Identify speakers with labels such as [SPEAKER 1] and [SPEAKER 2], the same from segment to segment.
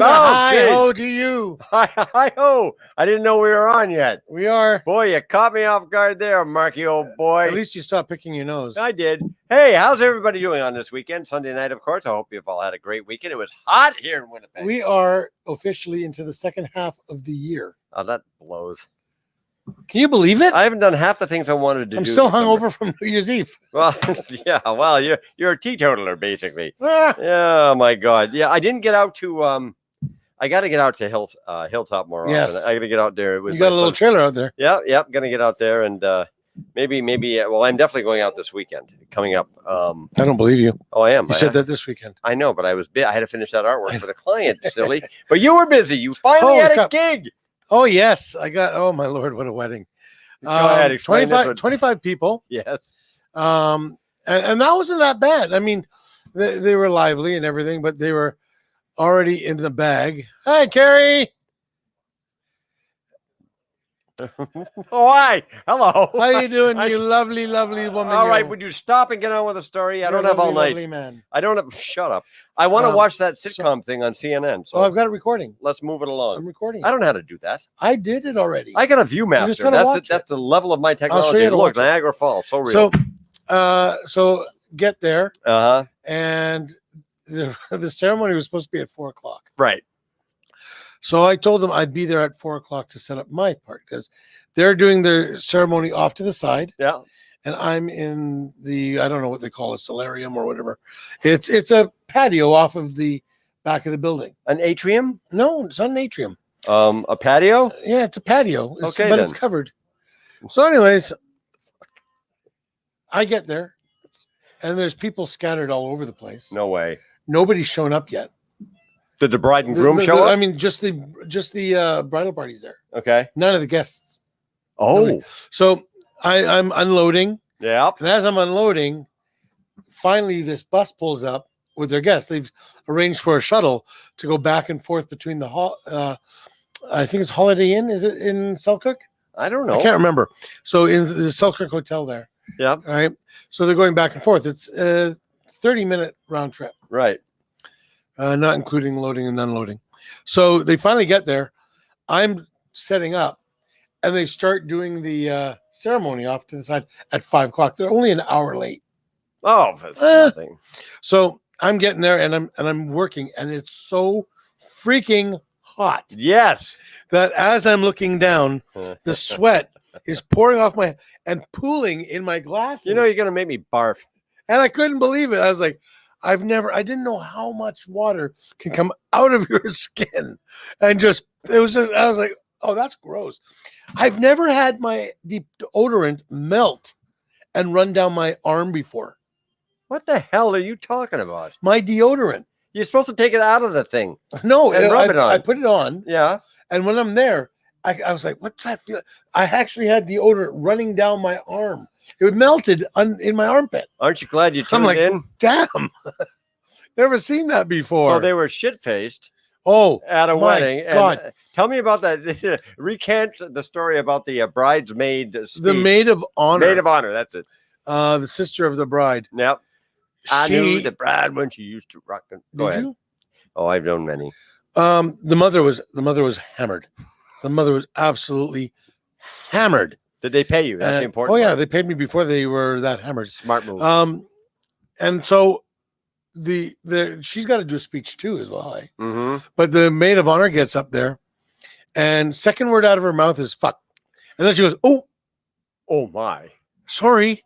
[SPEAKER 1] And hi ho to you.
[SPEAKER 2] Hi ho. I didn't know we were on yet.
[SPEAKER 1] We are.
[SPEAKER 2] Boy, you caught me off guard there, Marky, old boy.
[SPEAKER 1] At least you stopped picking your nose.
[SPEAKER 2] I did. Hey, how's everybody doing on this weekend? Sunday night, of course. I hope you've all had a great weekend. It was hot here in Winnipeg.
[SPEAKER 1] We are officially into the second half of the year.
[SPEAKER 2] Oh, that blows.
[SPEAKER 1] Can you believe it?
[SPEAKER 2] I haven't done half the things I wanted to
[SPEAKER 1] I'm
[SPEAKER 2] do.
[SPEAKER 1] still
[SPEAKER 2] this summer.
[SPEAKER 1] hungover from New Year's Eve.
[SPEAKER 2] Well, yeah. Well, you're a teetotaler, basically.
[SPEAKER 1] Ah,
[SPEAKER 2] Oh my God. Yeah, I didn't get out to. I got to get out to Hilltop more
[SPEAKER 1] Yes.
[SPEAKER 2] often. I got to get out there.
[SPEAKER 1] you got a little trailer out there.
[SPEAKER 2] Yeah. Gonna get out there and maybe. Well, I'm definitely going out this weekend. Coming up.
[SPEAKER 1] I don't believe you.
[SPEAKER 2] Oh, I am.
[SPEAKER 1] You said that this weekend.
[SPEAKER 2] I know, but I had to finish that artwork for the client. Silly. But you were busy. You finally
[SPEAKER 1] Holy
[SPEAKER 2] had a
[SPEAKER 1] crap.
[SPEAKER 2] gig.
[SPEAKER 1] Oh, yes. I got, oh, my Lord, what a wedding.
[SPEAKER 2] Go ahead. Explain this one.
[SPEAKER 1] 25 people.
[SPEAKER 2] Yes.
[SPEAKER 1] And that wasn't that bad. I mean, they were lively and everything, but they were already in the bag. Hi, Carrie.
[SPEAKER 2] Oh, hi. Hello.
[SPEAKER 1] How you doing, you lovely, lovely woman?
[SPEAKER 2] All right.
[SPEAKER 1] You're-
[SPEAKER 2] Would you stop and get on with the story? I
[SPEAKER 1] you're
[SPEAKER 2] don't
[SPEAKER 1] a
[SPEAKER 2] have all
[SPEAKER 1] lovely,
[SPEAKER 2] night.
[SPEAKER 1] lovely man.
[SPEAKER 2] I don't have. Shut up. I want to watch that
[SPEAKER 1] so-
[SPEAKER 2] sitcom thing on CNN. So
[SPEAKER 1] Oh, I've got it recording.
[SPEAKER 2] let's move it
[SPEAKER 1] I'm
[SPEAKER 2] along.
[SPEAKER 1] recording.
[SPEAKER 2] I don't know how to do that.
[SPEAKER 1] I did it already.
[SPEAKER 2] I got a
[SPEAKER 1] just
[SPEAKER 2] ViewMaster.
[SPEAKER 1] gotta
[SPEAKER 2] That's
[SPEAKER 1] watch
[SPEAKER 2] it. That's
[SPEAKER 1] it.
[SPEAKER 2] the level of my
[SPEAKER 1] show you
[SPEAKER 2] technology.
[SPEAKER 1] how to
[SPEAKER 2] Look,
[SPEAKER 1] watch it.
[SPEAKER 2] Niagara Falls. So real.
[SPEAKER 1] So get there,
[SPEAKER 2] Uh huh.
[SPEAKER 1] and the ceremony was supposed to be at 4:00.
[SPEAKER 2] Right.
[SPEAKER 1] So I told them I'd be there at 4:00 to set up my part because they're doing their ceremony off to the side,
[SPEAKER 2] Yeah.
[SPEAKER 1] and I'm in the, I don't know what they call it, solarium or whatever. It's a patio off of the back of the building.
[SPEAKER 2] An atrium.
[SPEAKER 1] No, it's not an atrium.
[SPEAKER 2] A patio.
[SPEAKER 1] Yeah, it's a patio.
[SPEAKER 2] Okay,
[SPEAKER 1] but
[SPEAKER 2] then.
[SPEAKER 1] it's covered. So, anyways, I get there, and there's people scattered all over the place.
[SPEAKER 2] No way.
[SPEAKER 1] Nobody's shown up yet.
[SPEAKER 2] Did the bride and groom show
[SPEAKER 1] I
[SPEAKER 2] up?
[SPEAKER 1] mean, just the bridal party's there.
[SPEAKER 2] Okay.
[SPEAKER 1] None of the guests.
[SPEAKER 2] Oh.
[SPEAKER 1] Nobody. So I'm unloading,
[SPEAKER 2] Yeah.
[SPEAKER 1] and as I'm unloading, finally this bus pulls up with their guests. They've arranged for a shuttle to go back and forth between the I think it's Holiday Inn. Is it in Selkirk?
[SPEAKER 2] I don't know.
[SPEAKER 1] I can't remember. So in the Selkirk Hotel there.
[SPEAKER 2] Yeah.
[SPEAKER 1] All right. So they're going back and forth. It's a 30-minute round trip,
[SPEAKER 2] Right.
[SPEAKER 1] not including loading and unloading. So they finally get there. I'm setting up, and they start doing the ceremony off to the side at 5:00. They're only an hour late.
[SPEAKER 2] Oh, that's
[SPEAKER 1] Eh.
[SPEAKER 2] nothing.
[SPEAKER 1] So I'm getting there, and I'm working, and it's so freaking hot
[SPEAKER 2] Yes.
[SPEAKER 1] that as I'm looking down, the sweat is pouring off my and pooling in my glasses.
[SPEAKER 2] You know, you're gonna make me barf.
[SPEAKER 1] And I couldn't believe it. I was like, I didn't know how much water can come out of your skin. And I was like, oh, that's gross. I've never had my deodorant melt and run down my arm before.
[SPEAKER 2] What the hell are you talking about?
[SPEAKER 1] My deodorant.
[SPEAKER 2] You're supposed to take it out of the thing.
[SPEAKER 1] No,
[SPEAKER 2] And rub it on.
[SPEAKER 1] I put it on.
[SPEAKER 2] Yeah.
[SPEAKER 1] And when I'm there, I was like, what's that feel? I actually had deodorant running down my arm. It melted in my armpit.
[SPEAKER 2] Aren't you glad you tuned
[SPEAKER 1] like,
[SPEAKER 2] in?
[SPEAKER 1] Damn. Never seen that before.
[SPEAKER 2] So they were shit faced
[SPEAKER 1] Oh,
[SPEAKER 2] at a
[SPEAKER 1] my
[SPEAKER 2] wedding. And
[SPEAKER 1] God.
[SPEAKER 2] tell me about that. Recant the story about the bridesmaid.
[SPEAKER 1] the
[SPEAKER 2] speech.
[SPEAKER 1] maid of honor.
[SPEAKER 2] Maid of honor. That's it.
[SPEAKER 1] The sister of the bride.
[SPEAKER 2] Yep. I knew
[SPEAKER 1] She,
[SPEAKER 2] the bride when she used to rock. Go
[SPEAKER 1] did
[SPEAKER 2] ahead.
[SPEAKER 1] you?
[SPEAKER 2] Oh, I've known many.
[SPEAKER 1] The mother was hammered. The mother was absolutely hammered.
[SPEAKER 2] Did they pay you? That's the
[SPEAKER 1] And-
[SPEAKER 2] important.
[SPEAKER 1] Oh yeah,
[SPEAKER 2] part.
[SPEAKER 1] they paid me before they were that hammered.
[SPEAKER 2] Smart move.
[SPEAKER 1] And so the she's got to do a speech too as well. Eh?
[SPEAKER 2] Mm-hmm.
[SPEAKER 1] But the maid of honor gets up there, and second word out of her mouth is "fuck," and then she goes,
[SPEAKER 2] Oh my.
[SPEAKER 1] sorry,"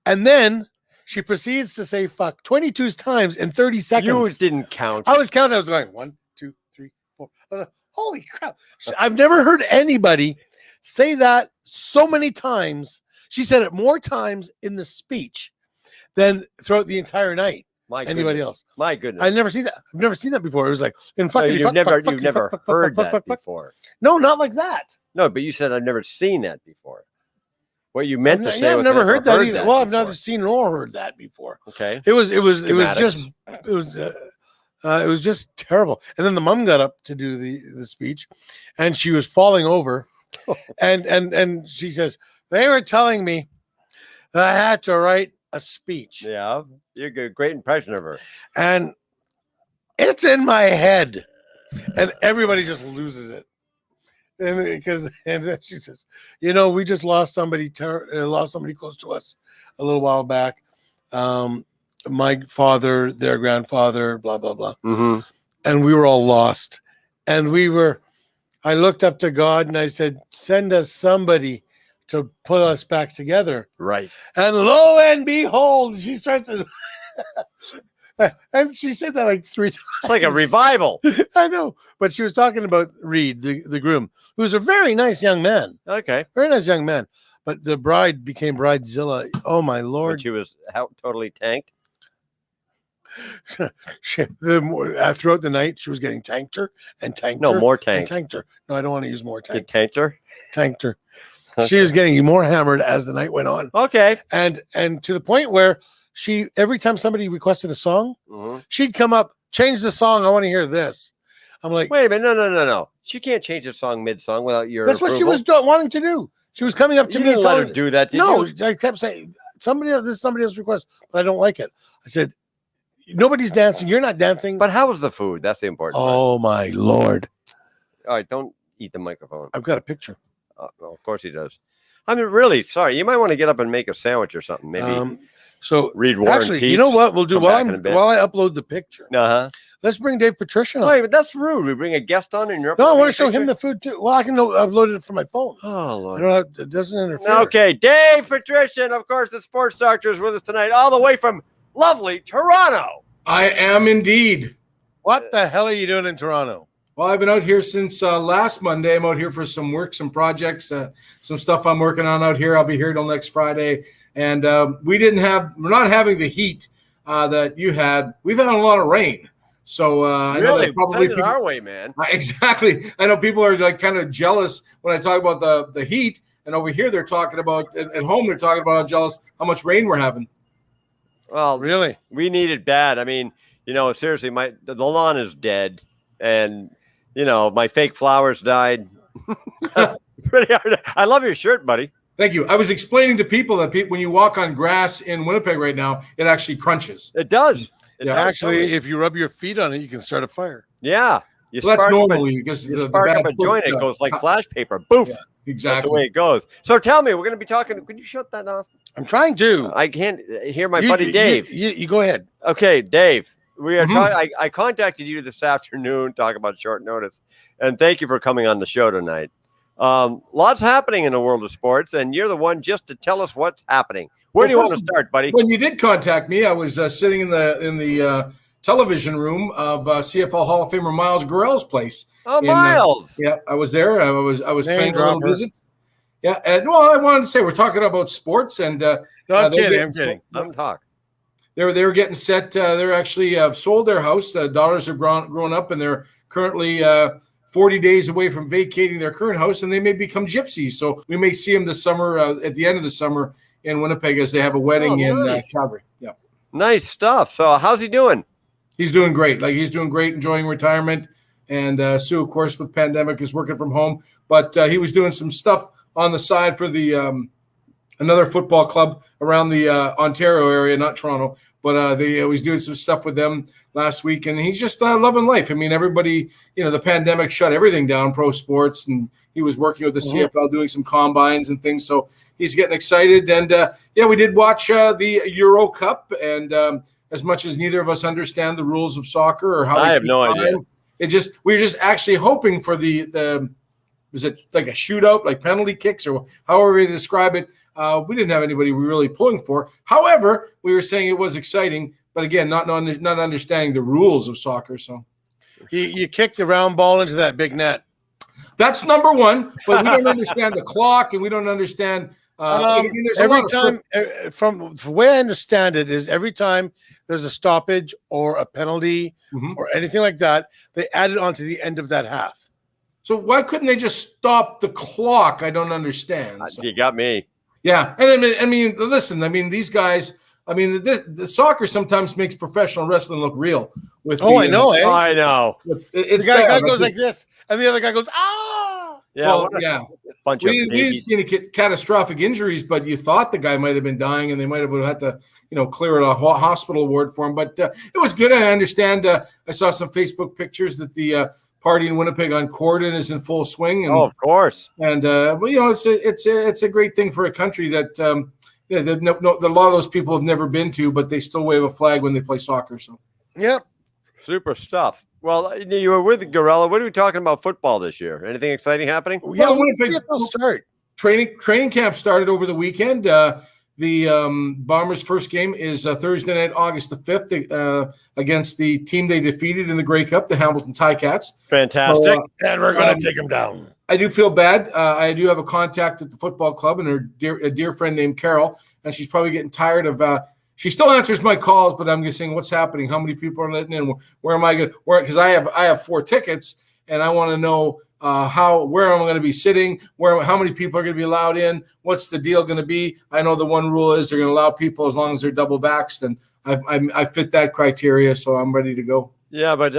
[SPEAKER 1] and then she proceeds to say "fuck" 22 times in 30 seconds.
[SPEAKER 2] You didn't count.
[SPEAKER 1] I was counting. I was going 1, 2, 3, 4. I was like, holy crap! I've never heard anybody say that so many times. She said it more times in the speech than throughout the entire night.
[SPEAKER 2] My
[SPEAKER 1] Anybody
[SPEAKER 2] goodness.
[SPEAKER 1] else?
[SPEAKER 2] My goodness.
[SPEAKER 1] I've never seen that. I've never seen that before. It was like in
[SPEAKER 2] No,
[SPEAKER 1] fucking.
[SPEAKER 2] you've never heard that before.
[SPEAKER 1] No, not like that.
[SPEAKER 2] No, but you said I've never seen that before. What you meant to say
[SPEAKER 1] I've
[SPEAKER 2] was
[SPEAKER 1] never heard that either. Well, I've
[SPEAKER 2] before.
[SPEAKER 1] never seen or heard that before.
[SPEAKER 2] Okay.
[SPEAKER 1] It was
[SPEAKER 2] Schematics.
[SPEAKER 1] just terrible. And then the mom got up to do the speech, and she was falling over, and she says they were telling me that I had to write a speech,
[SPEAKER 2] Yeah. You get a great impression of her.
[SPEAKER 1] and it's in my head. and everybody just loses it. And then she says, we just lost somebody close to us a little while back. My father, their grandfather, blah blah blah, and we were all lost. And I looked up to God and I said, "Send us somebody to put us back together."
[SPEAKER 2] Right.
[SPEAKER 1] And lo and behold, she starts to. And she said that like 3 times.
[SPEAKER 2] It's like a revival.
[SPEAKER 1] I know, but she was talking about Reed, the groom, who's a very nice young man.
[SPEAKER 2] Okay.
[SPEAKER 1] Very nice young man. But the bride became Bridezilla. Oh, my Lord.
[SPEAKER 2] But she was totally tanked.
[SPEAKER 1] Throughout the night, she was getting tanked and tanked
[SPEAKER 2] No,
[SPEAKER 1] her.
[SPEAKER 2] more
[SPEAKER 1] And
[SPEAKER 2] tanked.
[SPEAKER 1] tanked her. No, I don't want to use more
[SPEAKER 2] You
[SPEAKER 1] tanked.
[SPEAKER 2] tanked her?
[SPEAKER 1] Tanked her. She was getting more hammered as the night went on.
[SPEAKER 2] Okay.
[SPEAKER 1] And to the point where every time somebody requested a song, she'd come up, change the song. I want to hear this. I'm like,
[SPEAKER 2] wait a minute. No. She can't change a song mid-song without your
[SPEAKER 1] that's what she
[SPEAKER 2] approval.
[SPEAKER 1] was wanting to do. She was coming up to
[SPEAKER 2] You
[SPEAKER 1] me
[SPEAKER 2] didn't
[SPEAKER 1] and
[SPEAKER 2] let her
[SPEAKER 1] telling me,
[SPEAKER 2] do that, did
[SPEAKER 1] no,
[SPEAKER 2] you?
[SPEAKER 1] I kept saying, this is somebody else's request, but I don't like it. I said, nobody's dancing. You're not dancing.
[SPEAKER 2] But how was the food? That's the important part.
[SPEAKER 1] Oh, my Lord.
[SPEAKER 2] All right, don't eat the microphone.
[SPEAKER 1] I've got a picture.
[SPEAKER 2] Well, of course he does. I mean, really, sorry. You might want to get up and make a sandwich or something. Maybe
[SPEAKER 1] So
[SPEAKER 2] read War
[SPEAKER 1] actually,
[SPEAKER 2] and Peace.
[SPEAKER 1] you know what we'll do
[SPEAKER 2] Come
[SPEAKER 1] while
[SPEAKER 2] back in a bit.
[SPEAKER 1] I upload the picture.
[SPEAKER 2] Uh-huh.
[SPEAKER 1] Let's bring Dave Patrician on.
[SPEAKER 2] Wait, but that's rude. We bring a guest on and you're
[SPEAKER 1] No, I
[SPEAKER 2] uploading
[SPEAKER 1] want
[SPEAKER 2] a
[SPEAKER 1] to show
[SPEAKER 2] picture?
[SPEAKER 1] him the food too. Well, I can upload it from my phone.
[SPEAKER 2] Oh,
[SPEAKER 1] I
[SPEAKER 2] Lord.
[SPEAKER 1] don't have, it doesn't interfere.
[SPEAKER 2] Okay, Dave Patrician, of course, the sports doctor is with us tonight, all the way from lovely Toronto.
[SPEAKER 3] I am indeed.
[SPEAKER 1] What the hell are you doing in Toronto?
[SPEAKER 3] Well, I've been out here since last Monday. I'm out here for some work, some projects, some stuff I'm working on out here. I'll be here till next Friday. And we're not having the heat that you had. We've had a lot of rain. So I know
[SPEAKER 2] Really?
[SPEAKER 3] that probably
[SPEAKER 2] Send it our way, man.
[SPEAKER 3] Exactly. I know people are like kind of jealous when I talk about the heat. And over here, they're talking about, at home, they're talking about how jealous, how much rain we're having.
[SPEAKER 2] Well,
[SPEAKER 1] Really?
[SPEAKER 2] we need it bad. I mean, seriously, the lawn is dead. And, my fake flowers died. Pretty hard. I love your shirt, buddy.
[SPEAKER 3] Thank you. I was explaining to people that when you walk on grass in Winnipeg right now, it actually crunches.
[SPEAKER 2] It does.
[SPEAKER 3] Yeah,
[SPEAKER 1] Actually, if you rub your feet on it, you can start a fire.
[SPEAKER 2] Yeah. You
[SPEAKER 3] Well, that's
[SPEAKER 2] spark up
[SPEAKER 3] normally because
[SPEAKER 2] you
[SPEAKER 3] the
[SPEAKER 2] spark
[SPEAKER 3] bad
[SPEAKER 2] up a
[SPEAKER 3] foot,
[SPEAKER 2] joint, it goes like flash paper. Boof.
[SPEAKER 3] Yeah,
[SPEAKER 2] That's the way
[SPEAKER 3] exactly.
[SPEAKER 2] it goes. So tell me, we're going to be talking. Could you shut that off?
[SPEAKER 1] I'm trying to.
[SPEAKER 2] I can't hear my buddy Dave.
[SPEAKER 1] You go ahead.
[SPEAKER 2] Okay, Dave. We are
[SPEAKER 3] Mhm.
[SPEAKER 2] talking. I contacted you this afternoon, talking about short notice, and thank you for coming on the show tonight. Lots happening in the world of sports, and you're the one just to tell us what's happening. Where
[SPEAKER 3] Well,
[SPEAKER 2] do you want
[SPEAKER 3] first
[SPEAKER 2] to start, buddy?
[SPEAKER 3] When you did contact me, I was sitting in the television room of CFL Hall of Famer Miles Gorell's place.
[SPEAKER 2] Oh,
[SPEAKER 3] in,
[SPEAKER 2] Miles.
[SPEAKER 3] Yeah, I was there. I was
[SPEAKER 1] Name
[SPEAKER 3] paying a little
[SPEAKER 1] dropper.
[SPEAKER 3] visit. Yeah, and well, I wanted to say we're talking about sports, and
[SPEAKER 1] No, I'm
[SPEAKER 3] they're
[SPEAKER 1] kidding.
[SPEAKER 3] getting
[SPEAKER 1] I'm kidding.
[SPEAKER 2] Let him talk.
[SPEAKER 3] they were getting set. They're actually sold their house. The daughters have grown up, and they're currently 40 days away from vacating their current house, and they may become gypsies. So we may see them this summer at the end of the summer in Winnipeg as they have a wedding in
[SPEAKER 2] nice.
[SPEAKER 3] Calgary. Yeah,
[SPEAKER 2] Nice stuff. So how's he doing?
[SPEAKER 3] he's doing great. He's doing great, enjoying retirement. And Sue, of course, with pandemic, is working from home. But he was doing some stuff on the side for the another football club around the Ontario area, not Toronto. But he was doing some stuff with them last week, and he's just loving life. I mean, everybody, the pandemic shut everything down, pro sports, and he was working with the CFL doing some combines and things. So he's getting excited. And we did watch the Euro Cup, and as much as neither of us understand the rules of soccer or how
[SPEAKER 2] I
[SPEAKER 3] they
[SPEAKER 2] have
[SPEAKER 3] keep
[SPEAKER 2] no
[SPEAKER 3] time,
[SPEAKER 2] idea.
[SPEAKER 3] we were just actually hoping for the was it like a shootout, like penalty kicks, or however you describe it. We didn't have anybody we were really pulling for. However, we were saying it was exciting, but again, not understanding the rules of soccer. So
[SPEAKER 1] You kicked the round ball into that big net.
[SPEAKER 3] that's number one. But we don't understand the clock, and we don't understand. There's a
[SPEAKER 1] Every
[SPEAKER 3] lot of-
[SPEAKER 1] time, from the way I understand it, is every time there's a stoppage or a penalty
[SPEAKER 3] Mhm.
[SPEAKER 1] or anything like that, they add it onto the end of that half.
[SPEAKER 3] So why couldn't they just stop the clock? I don't understand. So-
[SPEAKER 2] You got me.
[SPEAKER 3] Yeah, and I mean, listen. I mean, these guys. I mean, the soccer sometimes makes professional wrestling look real. With
[SPEAKER 1] Oh, I know, eh?
[SPEAKER 2] I know.
[SPEAKER 3] It's
[SPEAKER 1] The guy
[SPEAKER 3] bad.
[SPEAKER 1] goes like this, and the other guy goes, ah!
[SPEAKER 2] Yeah,
[SPEAKER 3] Well,
[SPEAKER 2] what a
[SPEAKER 3] yeah.
[SPEAKER 2] bunch
[SPEAKER 3] We
[SPEAKER 2] of
[SPEAKER 3] didn't
[SPEAKER 2] babies.
[SPEAKER 3] see any catastrophic injuries, but you thought the guy might have been dying, and they might have had to, clear a hospital ward for him. But it was good. I understand. I saw some Facebook pictures that the party in Winnipeg on Corden is in full swing. And,
[SPEAKER 2] Oh, of course.
[SPEAKER 3] And well, you know, it's a great thing for a country that a lot of those people have never been to, but they still wave a flag when they play soccer. So
[SPEAKER 1] Yep.
[SPEAKER 2] Super stuff. Well, you were with Gorilla. What are we talking about football this year? Anything exciting happening?
[SPEAKER 1] Yeah,
[SPEAKER 3] Well,
[SPEAKER 1] when did
[SPEAKER 3] Winnipeg-
[SPEAKER 1] CFL start?
[SPEAKER 3] training camp started over the weekend. The Bombers' first game is Thursday night, August the 5th, against the team they defeated in the Grey Cup, the Hamilton Ticats.
[SPEAKER 2] Fantastic.
[SPEAKER 3] So,
[SPEAKER 1] And we're going to take them down.
[SPEAKER 3] I do feel bad. I do have a contact at the football club and a dear friend named Carol, and she's probably getting tired of. She still answers my calls, but I'm just saying, what's happening? How many people are letting in? Where am I going? Because I have 4 tickets, and I want to know where am I going to be sitting? How many people are going to be allowed in? What's the deal going to be? I know the one rule is they're going to allow people as long as they're double vaxxed, and I fit that criteria, so I'm ready to go.
[SPEAKER 2] Yeah, but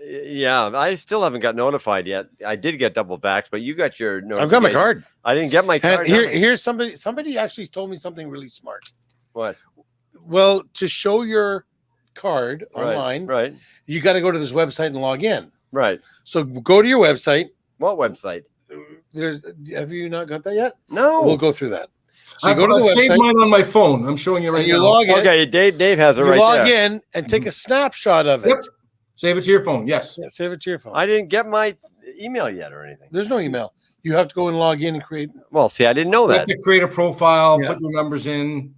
[SPEAKER 2] yeah, I still haven't got notified yet. I did get double vax, but you got your.
[SPEAKER 1] I've got my card.
[SPEAKER 2] I didn't get my card.
[SPEAKER 1] And here's somebody actually told me something really smart.
[SPEAKER 2] What?
[SPEAKER 1] Well, to show your card online,
[SPEAKER 2] Right.
[SPEAKER 1] you got to go to this website and log in.
[SPEAKER 2] Right.
[SPEAKER 1] So go to your website.
[SPEAKER 2] What website?
[SPEAKER 1] Have you not got that yet?
[SPEAKER 2] No.
[SPEAKER 1] We'll go through that. So
[SPEAKER 3] I
[SPEAKER 1] you go to the
[SPEAKER 3] saved
[SPEAKER 1] website.
[SPEAKER 3] mine on my phone. I'm showing you right
[SPEAKER 1] And you
[SPEAKER 3] now.
[SPEAKER 1] log in.
[SPEAKER 2] Okay, Dave has it
[SPEAKER 1] You
[SPEAKER 2] right
[SPEAKER 1] log
[SPEAKER 2] there.
[SPEAKER 1] in and take a snapshot of it.
[SPEAKER 3] Yep. Save it to your phone. Yes.
[SPEAKER 1] Yeah, save it to your phone.
[SPEAKER 2] I didn't get my email yet or anything.
[SPEAKER 1] There's no email. You have to go and log in and create.
[SPEAKER 2] Well, see, I didn't know
[SPEAKER 3] You have
[SPEAKER 2] that.
[SPEAKER 3] to create a profile,
[SPEAKER 1] Yeah.
[SPEAKER 3] put your numbers in,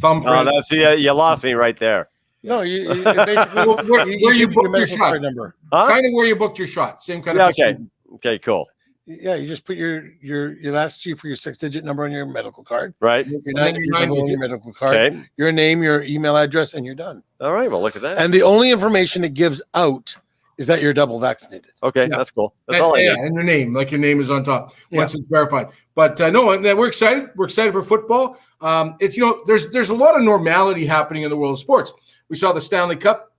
[SPEAKER 2] Oh,
[SPEAKER 3] thumbprint.
[SPEAKER 2] you lost me right there.
[SPEAKER 1] No, you basically
[SPEAKER 3] Where you
[SPEAKER 1] put
[SPEAKER 3] booked your
[SPEAKER 1] medical
[SPEAKER 3] shot.
[SPEAKER 1] card number.
[SPEAKER 2] Huh?
[SPEAKER 3] Kind of where you booked your shot. Same kind
[SPEAKER 2] Yeah,
[SPEAKER 3] of picture.
[SPEAKER 2] Okay, cool.
[SPEAKER 1] Yeah, you just put your last G for your 6-digit number on your medical card.
[SPEAKER 2] Right.
[SPEAKER 1] Your
[SPEAKER 3] And then
[SPEAKER 1] 9-digit
[SPEAKER 3] your
[SPEAKER 1] number on
[SPEAKER 3] 9-digit.
[SPEAKER 1] your medical card.
[SPEAKER 2] Okay.
[SPEAKER 1] Your name, your email address, and you're done.
[SPEAKER 2] All right. Well, look at that.
[SPEAKER 1] And the only information it gives out is that you're double vaccinated.
[SPEAKER 2] Okay,
[SPEAKER 3] Yeah.
[SPEAKER 2] that's cool. That's all I
[SPEAKER 3] Yeah,
[SPEAKER 2] need.
[SPEAKER 3] and your name, like your name is on top once it's verified. But no, and we're excited. We're excited for football. It's there's a lot of normality happening in the world of sports. We saw the Stanley Cup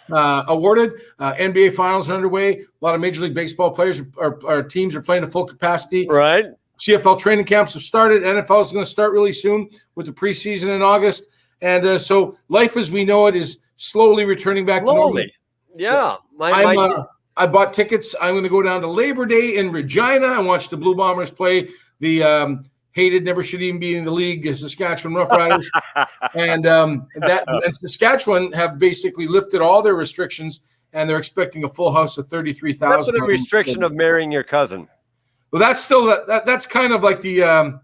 [SPEAKER 3] awarded. NBA Finals are underway. A lot of Major League Baseball players, our teams are playing at full capacity.
[SPEAKER 2] Right.
[SPEAKER 3] CFL training camps have started. NFL is going to start really soon with the preseason in August. And so life as we know it is slowly returning back to normal.
[SPEAKER 2] Slowly. Yeah.
[SPEAKER 3] I bought tickets. I'm going to go down to Labor Day in Regina and watch the Blue Bombers play the hated, never should even be in the league, Saskatchewan Roughriders. and Saskatchewan have basically lifted all their restrictions, and they're expecting a full house of 33,000.
[SPEAKER 2] That's the restriction of marrying your cousin.
[SPEAKER 3] Well, that's still that's kind of like the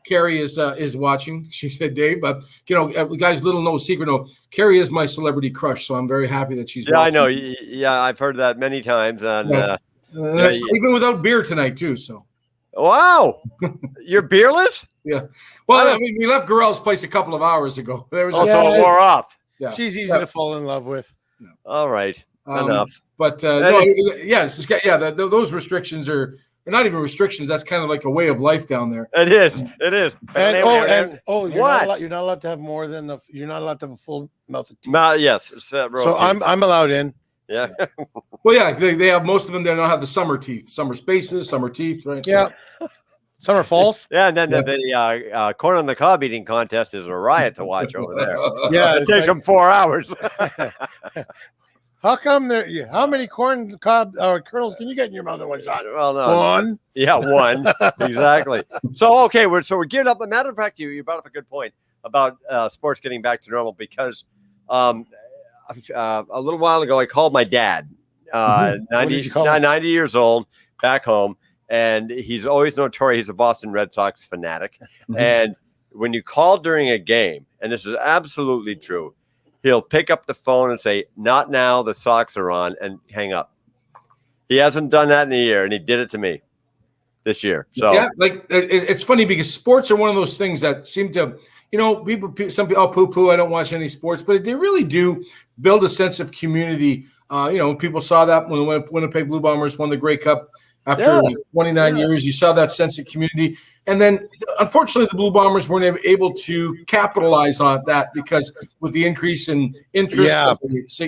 [SPEAKER 3] Carrie is watching. She said, Dave, but guys, little no secret, no, Carrie is my celebrity crush, so I'm very happy that she's.
[SPEAKER 2] Yeah,
[SPEAKER 3] watching.
[SPEAKER 2] I know. Yeah, I've heard that many times. And
[SPEAKER 3] Yeah. That's even without beer tonight too. So.
[SPEAKER 2] wow, you're beerless.
[SPEAKER 3] Yeah. Well, I mean, we left Gorell's place a couple of hours ago. There was
[SPEAKER 2] Also,
[SPEAKER 1] Yeah,
[SPEAKER 2] it wore off.
[SPEAKER 3] yeah.
[SPEAKER 1] She's easy to fall in love with.
[SPEAKER 2] All right, enough.
[SPEAKER 3] But those restrictions are not even restrictions. That's kind of like a way of life down there.
[SPEAKER 2] It is. It is.
[SPEAKER 1] You're
[SPEAKER 2] What?
[SPEAKER 1] not allowed to have more than you're not allowed to have a full mouth of tea.
[SPEAKER 2] Yes.
[SPEAKER 1] So I'm allowed in.
[SPEAKER 2] Yeah.
[SPEAKER 3] Well, yeah, they have most of them. They don't have the summer teeth, summer spaces, summer teeth, right?
[SPEAKER 1] Yeah. Summer falls.
[SPEAKER 2] Yeah, and then the corn on the cob eating contest is a riot to watch over there.
[SPEAKER 1] Yeah.
[SPEAKER 2] It takes them 4 hours.
[SPEAKER 1] How come there? How many corn cob or kernels can you get in your mouth in one shot?
[SPEAKER 2] Well, no.
[SPEAKER 1] One.
[SPEAKER 2] Yeah, one. Exactly. So, okay, we're geared up. As a matter of fact, you brought up a good point about sports getting back to normal because a little while ago, I called my dad,
[SPEAKER 1] What did you call him?
[SPEAKER 2] 90 years old, back home, and he's always notorious. He's a Boston Red Sox fanatic. And when you call during a game, and this is absolutely true, he'll pick up the phone and say, "Not now, the Sox are on," and hang up. He hasn't done that in a year, and he did it to me this year. So
[SPEAKER 3] yeah, like it's funny because sports are one of those things that seem to, some people poo-poo. I don't watch any sports, but they really do build a sense of community. People saw that when the Winnipeg Blue Bombers won the Grey Cup after 29 years. You saw that sense of community, and then unfortunately, the Blue Bombers weren't able to capitalize on that because with the increase in interest.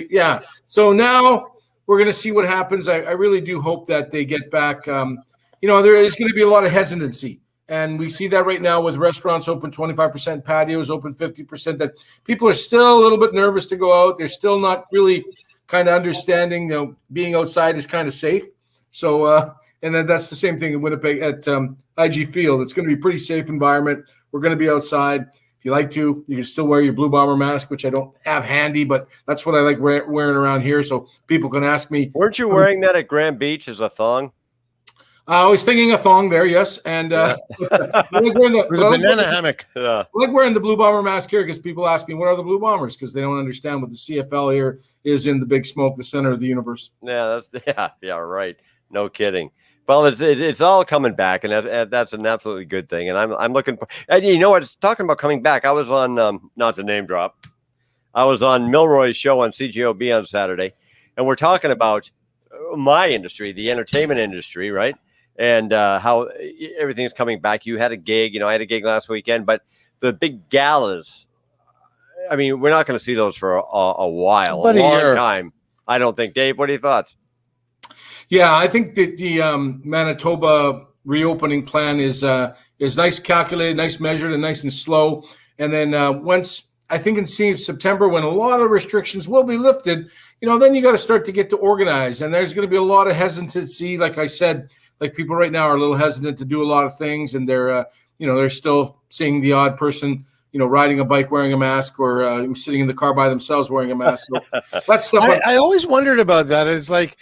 [SPEAKER 1] Yeah.
[SPEAKER 3] So now we're going to see what happens. I really do hope that they get back. There is going to be a lot of hesitancy. And we see that right now with restaurants open 25%, patios open 50%, that people are still a little bit nervous to go out. They're still not really kind of understanding, being outside is kind of safe. So, and then that's the same thing in Winnipeg at IG Field. It's going to be a pretty safe environment. We're going to be outside. If you like to, you can still wear your Blue Bomber mask, which I don't have handy, but that's what I like wearing around here. So people can ask me.
[SPEAKER 2] Weren't you wearing that at Grand Beach as a thong?
[SPEAKER 3] I was thinking a thong there, yes. And
[SPEAKER 1] It was a banana hammock.
[SPEAKER 2] Yeah.
[SPEAKER 3] I like wearing the Blue Bomber mask here because people ask me, what are the Blue Bombers? Because they don't understand what the CFL here is in the big smoke, the center of the universe.
[SPEAKER 2] Yeah, right. No kidding. Well, it's all coming back, and that's an absolutely good thing. And I'm looking for. And you know what? It's talking about coming back. I was on not to name drop. I was on Milroy's show on CGOB on Saturday, and we're talking about my industry, the entertainment industry, right? And how everything's coming back. You had a gig, I had a gig last weekend, but the big galas, I mean, we're not going to see those for a while,
[SPEAKER 1] About
[SPEAKER 2] a
[SPEAKER 1] a
[SPEAKER 2] long
[SPEAKER 1] year.
[SPEAKER 2] time. I don't think. Dave, what are your thoughts?
[SPEAKER 3] Yeah, I think that the Manitoba reopening plan is nice, calculated, nice measured, and nice and slow. And then once, I think in September, when a lot of restrictions will be lifted, then you got to start to get to organize. And there's going to be a lot of hesitancy. Like I said, like people right now are a little hesitant to do a lot of things, and they're still seeing the odd person, riding a bike wearing a mask, or sitting in the car by themselves wearing a mask. So that's stuff.
[SPEAKER 1] I always wondered about that. It's like,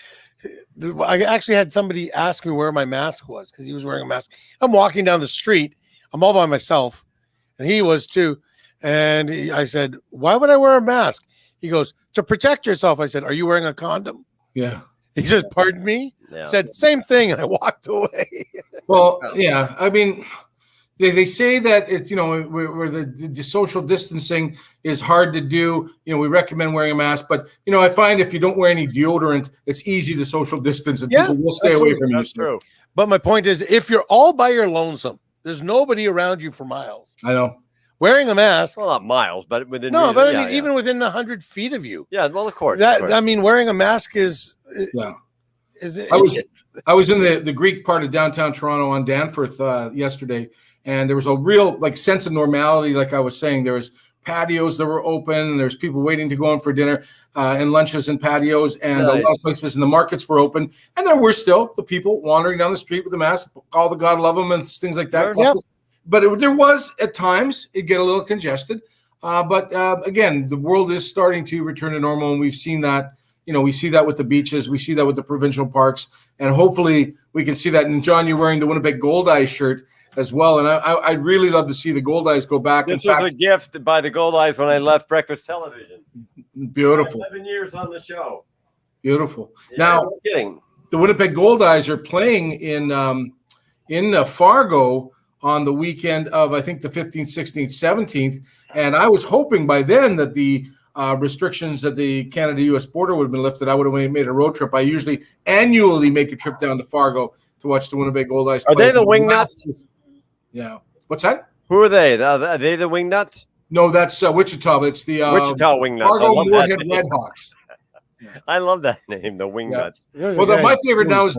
[SPEAKER 1] I actually had somebody ask me where my mask was because he was wearing a mask. I'm walking down the street. I'm all by myself, and he was too. And I said, "Why would I wear a mask?" He goes, "To protect yourself." I said, "Are you wearing a condom?"
[SPEAKER 3] Yeah.
[SPEAKER 1] He said, "Pardon me."
[SPEAKER 2] Yeah.
[SPEAKER 1] Said same thing, and I walked away.
[SPEAKER 3] Well, yeah. I mean, they say that it's where the social distancing is hard to do. We recommend wearing a mask, but I find if you don't wear any deodorant, it's easy to social distance, and people will stay away from you.
[SPEAKER 2] That's true.
[SPEAKER 1] But my point is, if you're all by your lonesome, there's nobody around you for miles.
[SPEAKER 3] I know.
[SPEAKER 1] Wearing a mask.
[SPEAKER 2] Well, not miles, but within.
[SPEAKER 1] No, but I
[SPEAKER 2] yeah,
[SPEAKER 1] mean,
[SPEAKER 2] yeah.
[SPEAKER 1] even within 100 feet of you.
[SPEAKER 2] Yeah, well, of course.
[SPEAKER 1] I mean, wearing a mask is.
[SPEAKER 3] Yeah.
[SPEAKER 1] I
[SPEAKER 3] I was in the Greek part of downtown Toronto on Danforth yesterday, and there was a real sense of normality. Like I was saying, there was patios that were open, and there's people waiting to go in for dinner and lunches and patios, and a lot of places in the markets were open, and there were still the people wandering down the street with a mask, all the God love them and things like that.
[SPEAKER 1] Yep.
[SPEAKER 3] But there was at times it get a little congested. But again, the world is starting to return to normal, and we've seen that. We see that with the beaches, we see that with the provincial parks, and hopefully we can see that. And John, you're wearing the Winnipeg Gold Eyes shirt as well, and I'd really love to see the Gold Eyes go back.
[SPEAKER 2] This was a gift by the Gold Eyes when I left Breakfast Television.
[SPEAKER 3] Beautiful.
[SPEAKER 2] 11 years on the show.
[SPEAKER 3] Beautiful.
[SPEAKER 2] Yeah,
[SPEAKER 3] Now,
[SPEAKER 2] no kidding.
[SPEAKER 3] the Winnipeg Gold Eyes are playing in Fargo on the weekend of, I think, the 15th, 16th, 17th, and I was hoping by then that the restrictions at the Canada-U.S. border would have been lifted. I would have made a road trip. I usually annually make a trip down to Fargo to watch the Winnipeg Gold Eyes
[SPEAKER 2] Are
[SPEAKER 3] play.
[SPEAKER 2] they the Wingnuts?
[SPEAKER 3] Yeah. What's that?
[SPEAKER 2] Who are they? Are they the Wingnuts?
[SPEAKER 3] No, that's Wichita. But it's the
[SPEAKER 2] Wichita Wingnuts. I
[SPEAKER 3] Fargo
[SPEAKER 2] love
[SPEAKER 3] Moorhead
[SPEAKER 2] that name.
[SPEAKER 3] Redhawks.
[SPEAKER 2] I love that name, the Wingnuts.
[SPEAKER 3] Well, my favorite now is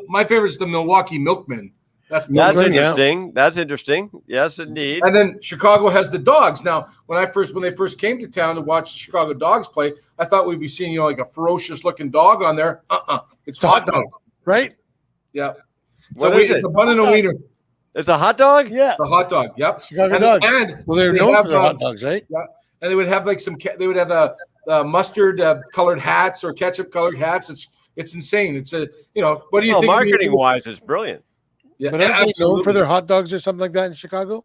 [SPEAKER 3] my favorite is the Milwaukee Milkmen. That's
[SPEAKER 2] Interesting. Yeah. That's interesting. Yes, indeed.
[SPEAKER 3] And then Chicago has the Dogs. Now, when they first came to town to watch the Chicago Dogs play, I thought we'd be seeing like a ferocious looking dog on there. It's hot dog,
[SPEAKER 1] right?
[SPEAKER 3] Yeah.
[SPEAKER 2] What
[SPEAKER 3] So
[SPEAKER 2] is
[SPEAKER 3] it's
[SPEAKER 2] it?
[SPEAKER 3] a bun and a wiener.
[SPEAKER 2] It's a hot dog.
[SPEAKER 1] Yeah,
[SPEAKER 3] The hot dog. Yep.
[SPEAKER 1] Chicago Dogs.
[SPEAKER 3] And
[SPEAKER 1] Well, they're
[SPEAKER 3] they
[SPEAKER 1] known
[SPEAKER 3] have,
[SPEAKER 1] for their hot dogs, right?
[SPEAKER 3] Yeah. And they would have like they would have the mustard colored hats or ketchup colored hats. It's insane. It's what do you think?
[SPEAKER 2] Marketing wise, it's brilliant.
[SPEAKER 3] Yeah,
[SPEAKER 1] But aren't they known
[SPEAKER 3] absolutely.
[SPEAKER 1] for their hot dogs or something like that in Chicago?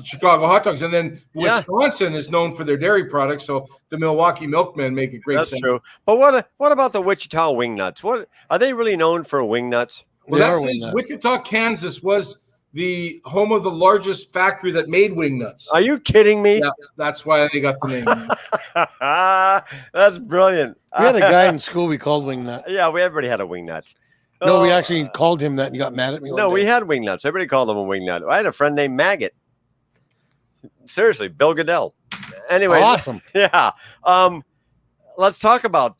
[SPEAKER 3] Chicago hot dogs, and then Wisconsin is known for their dairy products. So the Milwaukee Milkmen make a great.
[SPEAKER 2] That's
[SPEAKER 3] sense.
[SPEAKER 2] true. But what about the Wichita Wingnuts? What are they really known for? Wingnuts?
[SPEAKER 3] Well,
[SPEAKER 1] They
[SPEAKER 3] that
[SPEAKER 1] are
[SPEAKER 3] place,
[SPEAKER 1] Wingnuts.
[SPEAKER 3] Wichita, Kansas, was the home of the largest factory that made wing nuts.
[SPEAKER 2] Are you kidding me?
[SPEAKER 3] Yeah, that's why they got the name.
[SPEAKER 2] That's brilliant.
[SPEAKER 1] We had a guy in school we called Wingnut.
[SPEAKER 2] Yeah, everybody had a wingnut.
[SPEAKER 1] No, we
[SPEAKER 2] Oh,
[SPEAKER 1] actually called him that and he got mad at me.
[SPEAKER 2] No,
[SPEAKER 1] one
[SPEAKER 2] we
[SPEAKER 1] day.
[SPEAKER 2] had wingnuts. Everybody called them a wingnut. I had a friend named Maggot. Seriously, Bill Goodell. Anyway,
[SPEAKER 1] Awesome.
[SPEAKER 2] yeah. Let's talk about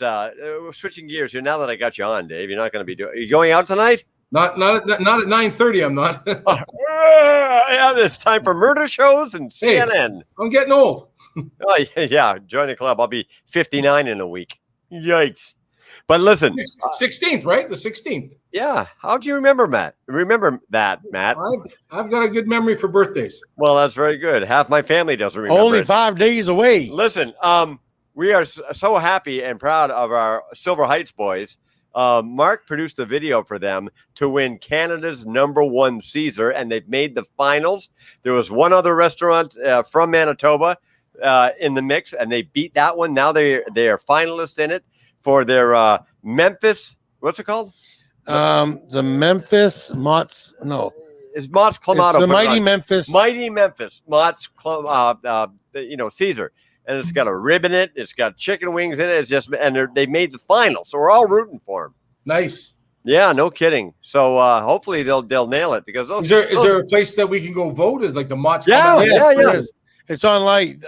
[SPEAKER 2] switching gears here. Now that I got you on, Dave, you're not going to be doing. Are you going out tonight?
[SPEAKER 3] not at 9:30. I'm not.
[SPEAKER 2] Yeah, it's time for murder shows and
[SPEAKER 3] Hey.
[SPEAKER 2] CNN.
[SPEAKER 3] I'm getting old.
[SPEAKER 2] Oh, yeah, join the club. I'll be 59 in a week. Yikes. But listen,
[SPEAKER 3] 16th, right? The 16th.
[SPEAKER 2] yeah. How'd you remember, Matt? Remember that, Matt?
[SPEAKER 3] I've got a good memory for birthdays.
[SPEAKER 2] Well, that's very good. Half my family doesn't remember.
[SPEAKER 1] Only
[SPEAKER 2] it.
[SPEAKER 1] 5 days away.
[SPEAKER 2] Listen, we are so happy and proud of our Silver Heights boys. Mark produced a video for them to win Canada's #1 Caesar, and they've made the finals. There was one other restaurant from Manitoba in the mix, and they beat that one. Now they are finalists in it for their Memphis. What's it called?
[SPEAKER 1] The Memphis Mott's. No,
[SPEAKER 2] It's Mott's Clamato.
[SPEAKER 1] it's the Mighty Memphis.
[SPEAKER 2] Mighty Memphis Mott's Caesar, and it's got a rib in it. It's got chicken wings in it. It's just, and they made the final, so we're all rooting for them.
[SPEAKER 3] Nice.
[SPEAKER 2] Yeah, no kidding. So hopefully they'll nail it because
[SPEAKER 3] Is there a place that we can go vote? Is like the Mott's?
[SPEAKER 2] Yeah,
[SPEAKER 1] Yes,
[SPEAKER 2] yeah.
[SPEAKER 1] it is. It's online.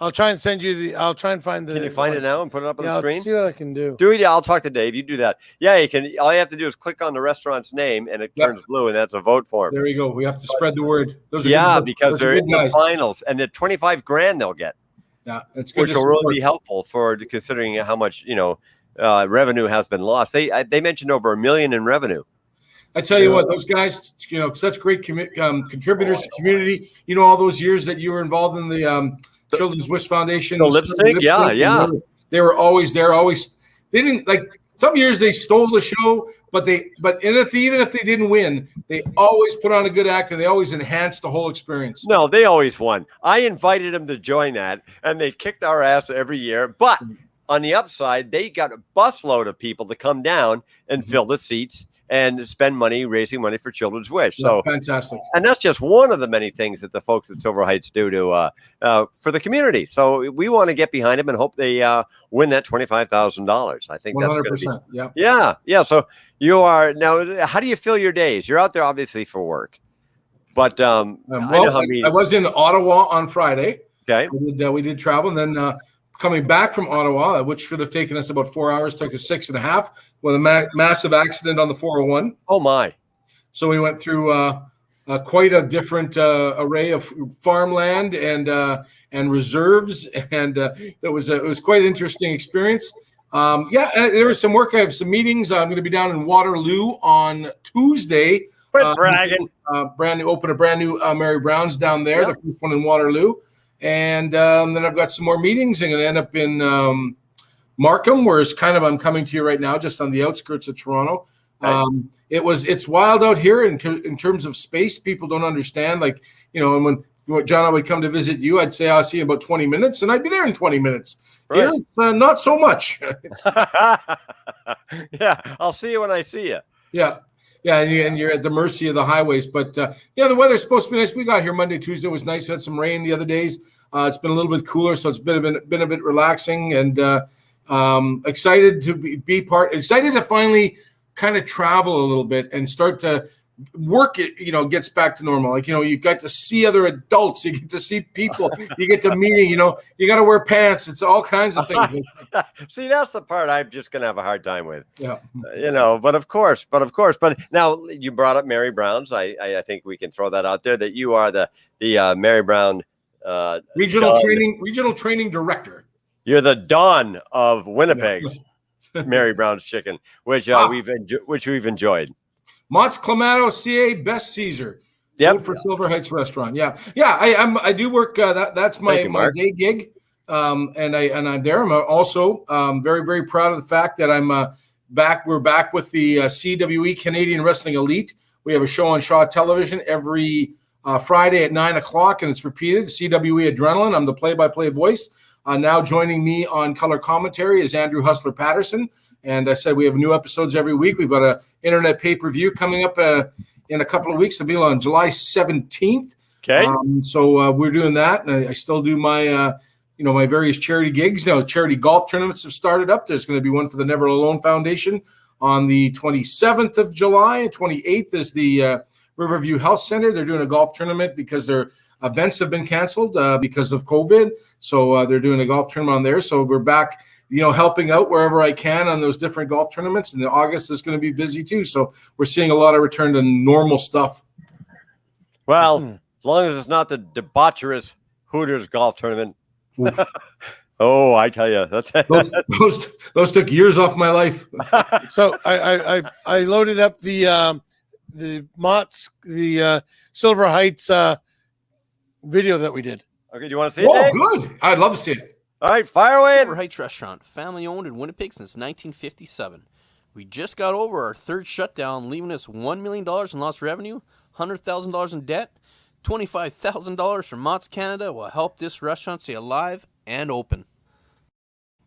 [SPEAKER 1] I'll try and send you the. I'll try and find the.
[SPEAKER 2] Can you find it now and put it up on
[SPEAKER 1] Yeah,
[SPEAKER 2] the
[SPEAKER 1] I'll
[SPEAKER 2] screen?
[SPEAKER 1] see what I can do.
[SPEAKER 2] Do it. Yeah, I'll talk to Dave. You do that. Yeah, you can. All you have to do is click on the restaurant's name, and it
[SPEAKER 3] Yep.
[SPEAKER 2] turns blue, and that's a vote for him.
[SPEAKER 3] There you go. We have to spread the word. Those are
[SPEAKER 2] Yeah,
[SPEAKER 3] good,
[SPEAKER 2] because
[SPEAKER 3] those are
[SPEAKER 2] they're
[SPEAKER 3] good
[SPEAKER 2] in the
[SPEAKER 3] guys.
[SPEAKER 2] finals, and the 25 grand they'll get,
[SPEAKER 3] Yeah, it's good.
[SPEAKER 2] which
[SPEAKER 3] to
[SPEAKER 2] will really
[SPEAKER 3] support.
[SPEAKER 2] be helpful for considering how much revenue has been lost. They mentioned over $1 million in revenue.
[SPEAKER 3] I tell you what, those guys, such great contributors to community. All those years that you were involved in the Children's Wish Foundation.
[SPEAKER 2] The lipstick, yeah.
[SPEAKER 3] They were always there. Always, they didn't like. Some years they stole the show, but even if they didn't win, they always put on a good act and they always enhanced the whole experience.
[SPEAKER 2] No, they always won. I invited them to join that, and they kicked our ass every year. But on the upside, they got a busload of people to come down and fill the seats and spend money raising money for Children's Wish. So
[SPEAKER 3] fantastic.
[SPEAKER 2] And that's just one of the many things that the folks at Silver Heights do to for the community. So we want to get behind them and hope they win that $25,000. I think 100%. That's going to be. Yeah. So you are now. How do you fill your days? You're out there obviously for work, but I
[SPEAKER 3] was in Ottawa on Friday.
[SPEAKER 2] Okay,
[SPEAKER 3] we did travel, and then coming back from Ottawa, which should have taken us about 4 hours, took us 6.5 with a massive accident on the 401.
[SPEAKER 2] Oh my!
[SPEAKER 3] So we went through quite a different array of farmland and reserves, and it was quite an interesting experience. There was some work. I have some meetings. I'm going to be down in Waterloo on Tuesday.
[SPEAKER 2] Quit bragging.
[SPEAKER 3] Open a brand new Mary Brown's down there, the first one in Waterloo. And then I've got some more meetings. I'm going to end up in Markham, where it's kind of I'm coming to you right now, just on the outskirts of Toronto. It's wild out here in terms of space. People don't understand. And when John, I would come to visit you, I'd say I'll see you in about 20 minutes, and I'd be there in 20 minutes. Right. Here, it's not so much.
[SPEAKER 2] Yeah, I'll see you when I see you.
[SPEAKER 3] Yeah. Yeah, and you're at the mercy of the highways. But, the weather's supposed to be nice. We got here Monday, Tuesday. It was nice. We had some rain the other days. It's been a little bit cooler, so it's been a bit relaxing. And excited to be excited to finally kind of travel a little bit and start to work it, gets back to normal. You got to see other adults. You get to see people. You get to meeting, you got to wear pants. It's all kinds of things.
[SPEAKER 2] See, that's the part I'm just going to have a hard time with.
[SPEAKER 3] Yeah.
[SPEAKER 2] But of course. But now you brought up Mary Brown's. I think we can throw that out there that you are the Mary Brown
[SPEAKER 3] regional training director.
[SPEAKER 2] You're the Don of Winnipeg's Mary Brown's Chicken, which we've enjoyed.
[SPEAKER 3] Mott's Clamato CA Best Caesar.
[SPEAKER 2] Yep.
[SPEAKER 3] For Silver Heights Restaurant. Yeah. I do work. That's my day gig. And I'm there. I'm also very, very proud of the fact that I'm back. We're back with the CWE Canadian Wrestling Elite. We have a show on Shaw Television every Friday at 9:00, and it's repeated. CWE Adrenaline. I'm the play-by-play voice. Now joining me on color commentary is Andrew Hustler Patterson. And I said we have new episodes every week. We've got an internet pay-per-view coming up in a couple of weeks. It'll be on July 17th.
[SPEAKER 2] Okay.
[SPEAKER 3] So we're doing that. And I still do my, my various charity gigs. Now, charity golf tournaments have started up. There's going to be one for the Never Alone Foundation on the 27th of July. And 28th is the Riverview Health Center. They're doing a golf tournament because their events have been canceled because of COVID. So they're doing a golf tournament on there. So we're back, helping out wherever I can on those different golf tournaments. And August is going to be busy too. So we're seeing a lot of return to normal stuff.
[SPEAKER 2] Well, as long as it's not the debaucherous Hooters golf tournament. Oh, I tell you, that's
[SPEAKER 3] Those took years off my life.
[SPEAKER 1] So I loaded up the Mott's Silver Heights video that we did.
[SPEAKER 2] Okay. Do you want to see it,
[SPEAKER 3] Oh,
[SPEAKER 2] Dave?
[SPEAKER 3] good. I'd love to see it.
[SPEAKER 2] All right, fire away.
[SPEAKER 4] Silver Heights Restaurant, family owned in Winnipeg since 1957. We just got over our third shutdown, leaving us $1 million in lost revenue, $100,000 in debt. $25,000 from Mott's Canada will help this restaurant stay alive and open.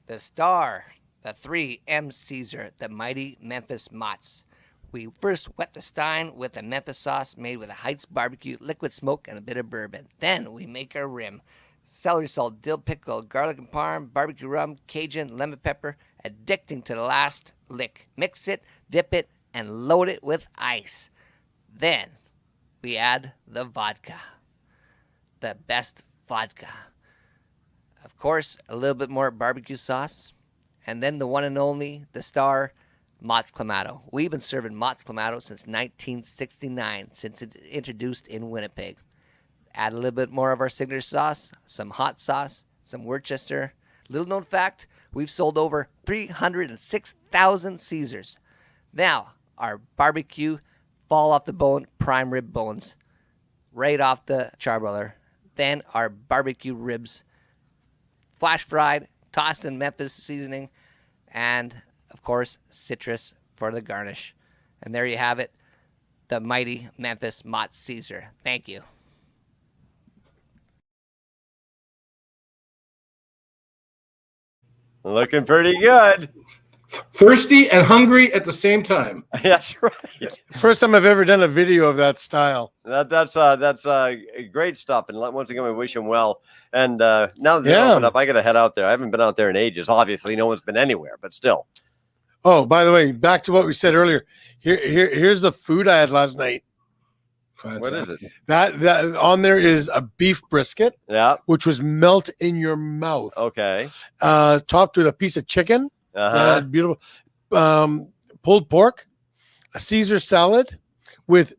[SPEAKER 5] The Star, the 3M Caesar, the mighty Memphis Mott's. We first wet the stein with a Memphis sauce made with a Heights barbecue, liquid smoke, and a bit of bourbon. Then we make our rim. Celery salt, dill pickle, garlic and parm, barbecue rum, Cajun, lemon pepper, addicting to the last lick. Mix it, dip it, and load it with ice. Then we add the vodka. The best vodka. Of course, a little bit more barbecue sauce. And then the one and only, the Star, Mott's Clamato. We've been serving Mott's Clamato since 1969, since it's introduced in Winnipeg. Add a little bit more of our signature sauce, some hot sauce, some Worcester. Little known fact, we've sold over 306,000 Caesars. Now, our barbecue, fall off the bone, prime rib bones, right off the charbroiler. Then our barbecue ribs, flash fried, tossed in Memphis seasoning, and, of course, citrus for the garnish. And there you have it, the mighty Memphis Mott's Caesar. Thank you.
[SPEAKER 2] Looking pretty good.
[SPEAKER 3] Thirsty and hungry at the same time.
[SPEAKER 2] That's right.
[SPEAKER 1] First time I've ever done a video of that style.
[SPEAKER 2] That's great stuff. And once again, we wish him well. And now that they
[SPEAKER 1] Yeah.
[SPEAKER 2] opened up, I got to head out there. I haven't been out there in ages. Obviously, no one's been anywhere, but still.
[SPEAKER 1] Oh, by the way, back to what we said earlier. Here's the food I had last night.
[SPEAKER 2] What is it?
[SPEAKER 1] That on there is a beef brisket,
[SPEAKER 2] Yeah.
[SPEAKER 1] which was melt in your mouth.
[SPEAKER 2] Okay.
[SPEAKER 1] Topped with a piece of chicken.
[SPEAKER 2] Uh-huh.
[SPEAKER 1] Beautiful. Pulled pork, a Caesar salad with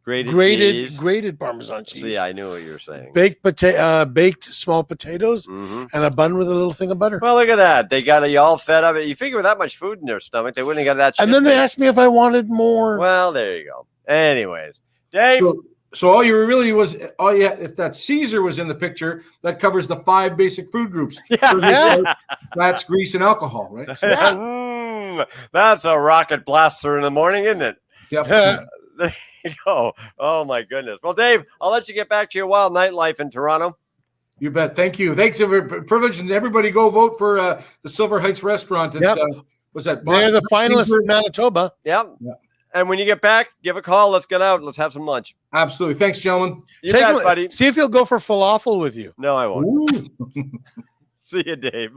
[SPEAKER 1] grated Parmesan cheese.
[SPEAKER 2] See, I knew what you were saying.
[SPEAKER 1] Baked small potatoes,
[SPEAKER 2] hmm
[SPEAKER 1] and a bun with a little thing of butter.
[SPEAKER 2] Well, look at that. They got you all fed up. You figure with that much food in their stomach, they wouldn't have got that shit.
[SPEAKER 1] And then they
[SPEAKER 2] made.
[SPEAKER 1] asked me if I wanted more.
[SPEAKER 2] Well, there you go. Anyways, Dave.
[SPEAKER 3] So all you really was, if that Caesar was in the picture, that covers the 5 basic food groups.
[SPEAKER 1] Yeah.
[SPEAKER 3] Fats, grease, and alcohol, right? So,
[SPEAKER 2] That's a rocket blaster in the morning, isn't it?
[SPEAKER 3] yep.
[SPEAKER 2] There you go. Oh, my goodness. Well, Dave, I'll let you get back to your wild nightlife in Toronto.
[SPEAKER 3] You bet. Thank you. Thanks for the privilege, and everybody go vote for the Silver Heights Restaurant. At,
[SPEAKER 1] Yep.
[SPEAKER 3] was that?
[SPEAKER 1] They're the finalists in Manitoba.
[SPEAKER 2] Yep.
[SPEAKER 3] Yeah.
[SPEAKER 2] And when you get back, give a call. Let's get out. Let's have some lunch.
[SPEAKER 3] Absolutely. Thanks, gentlemen.
[SPEAKER 2] You bet,
[SPEAKER 1] him-
[SPEAKER 2] buddy.
[SPEAKER 1] See if he'll go for falafel with you.
[SPEAKER 2] No, I won't.
[SPEAKER 3] Ooh.
[SPEAKER 2] See you, Dave.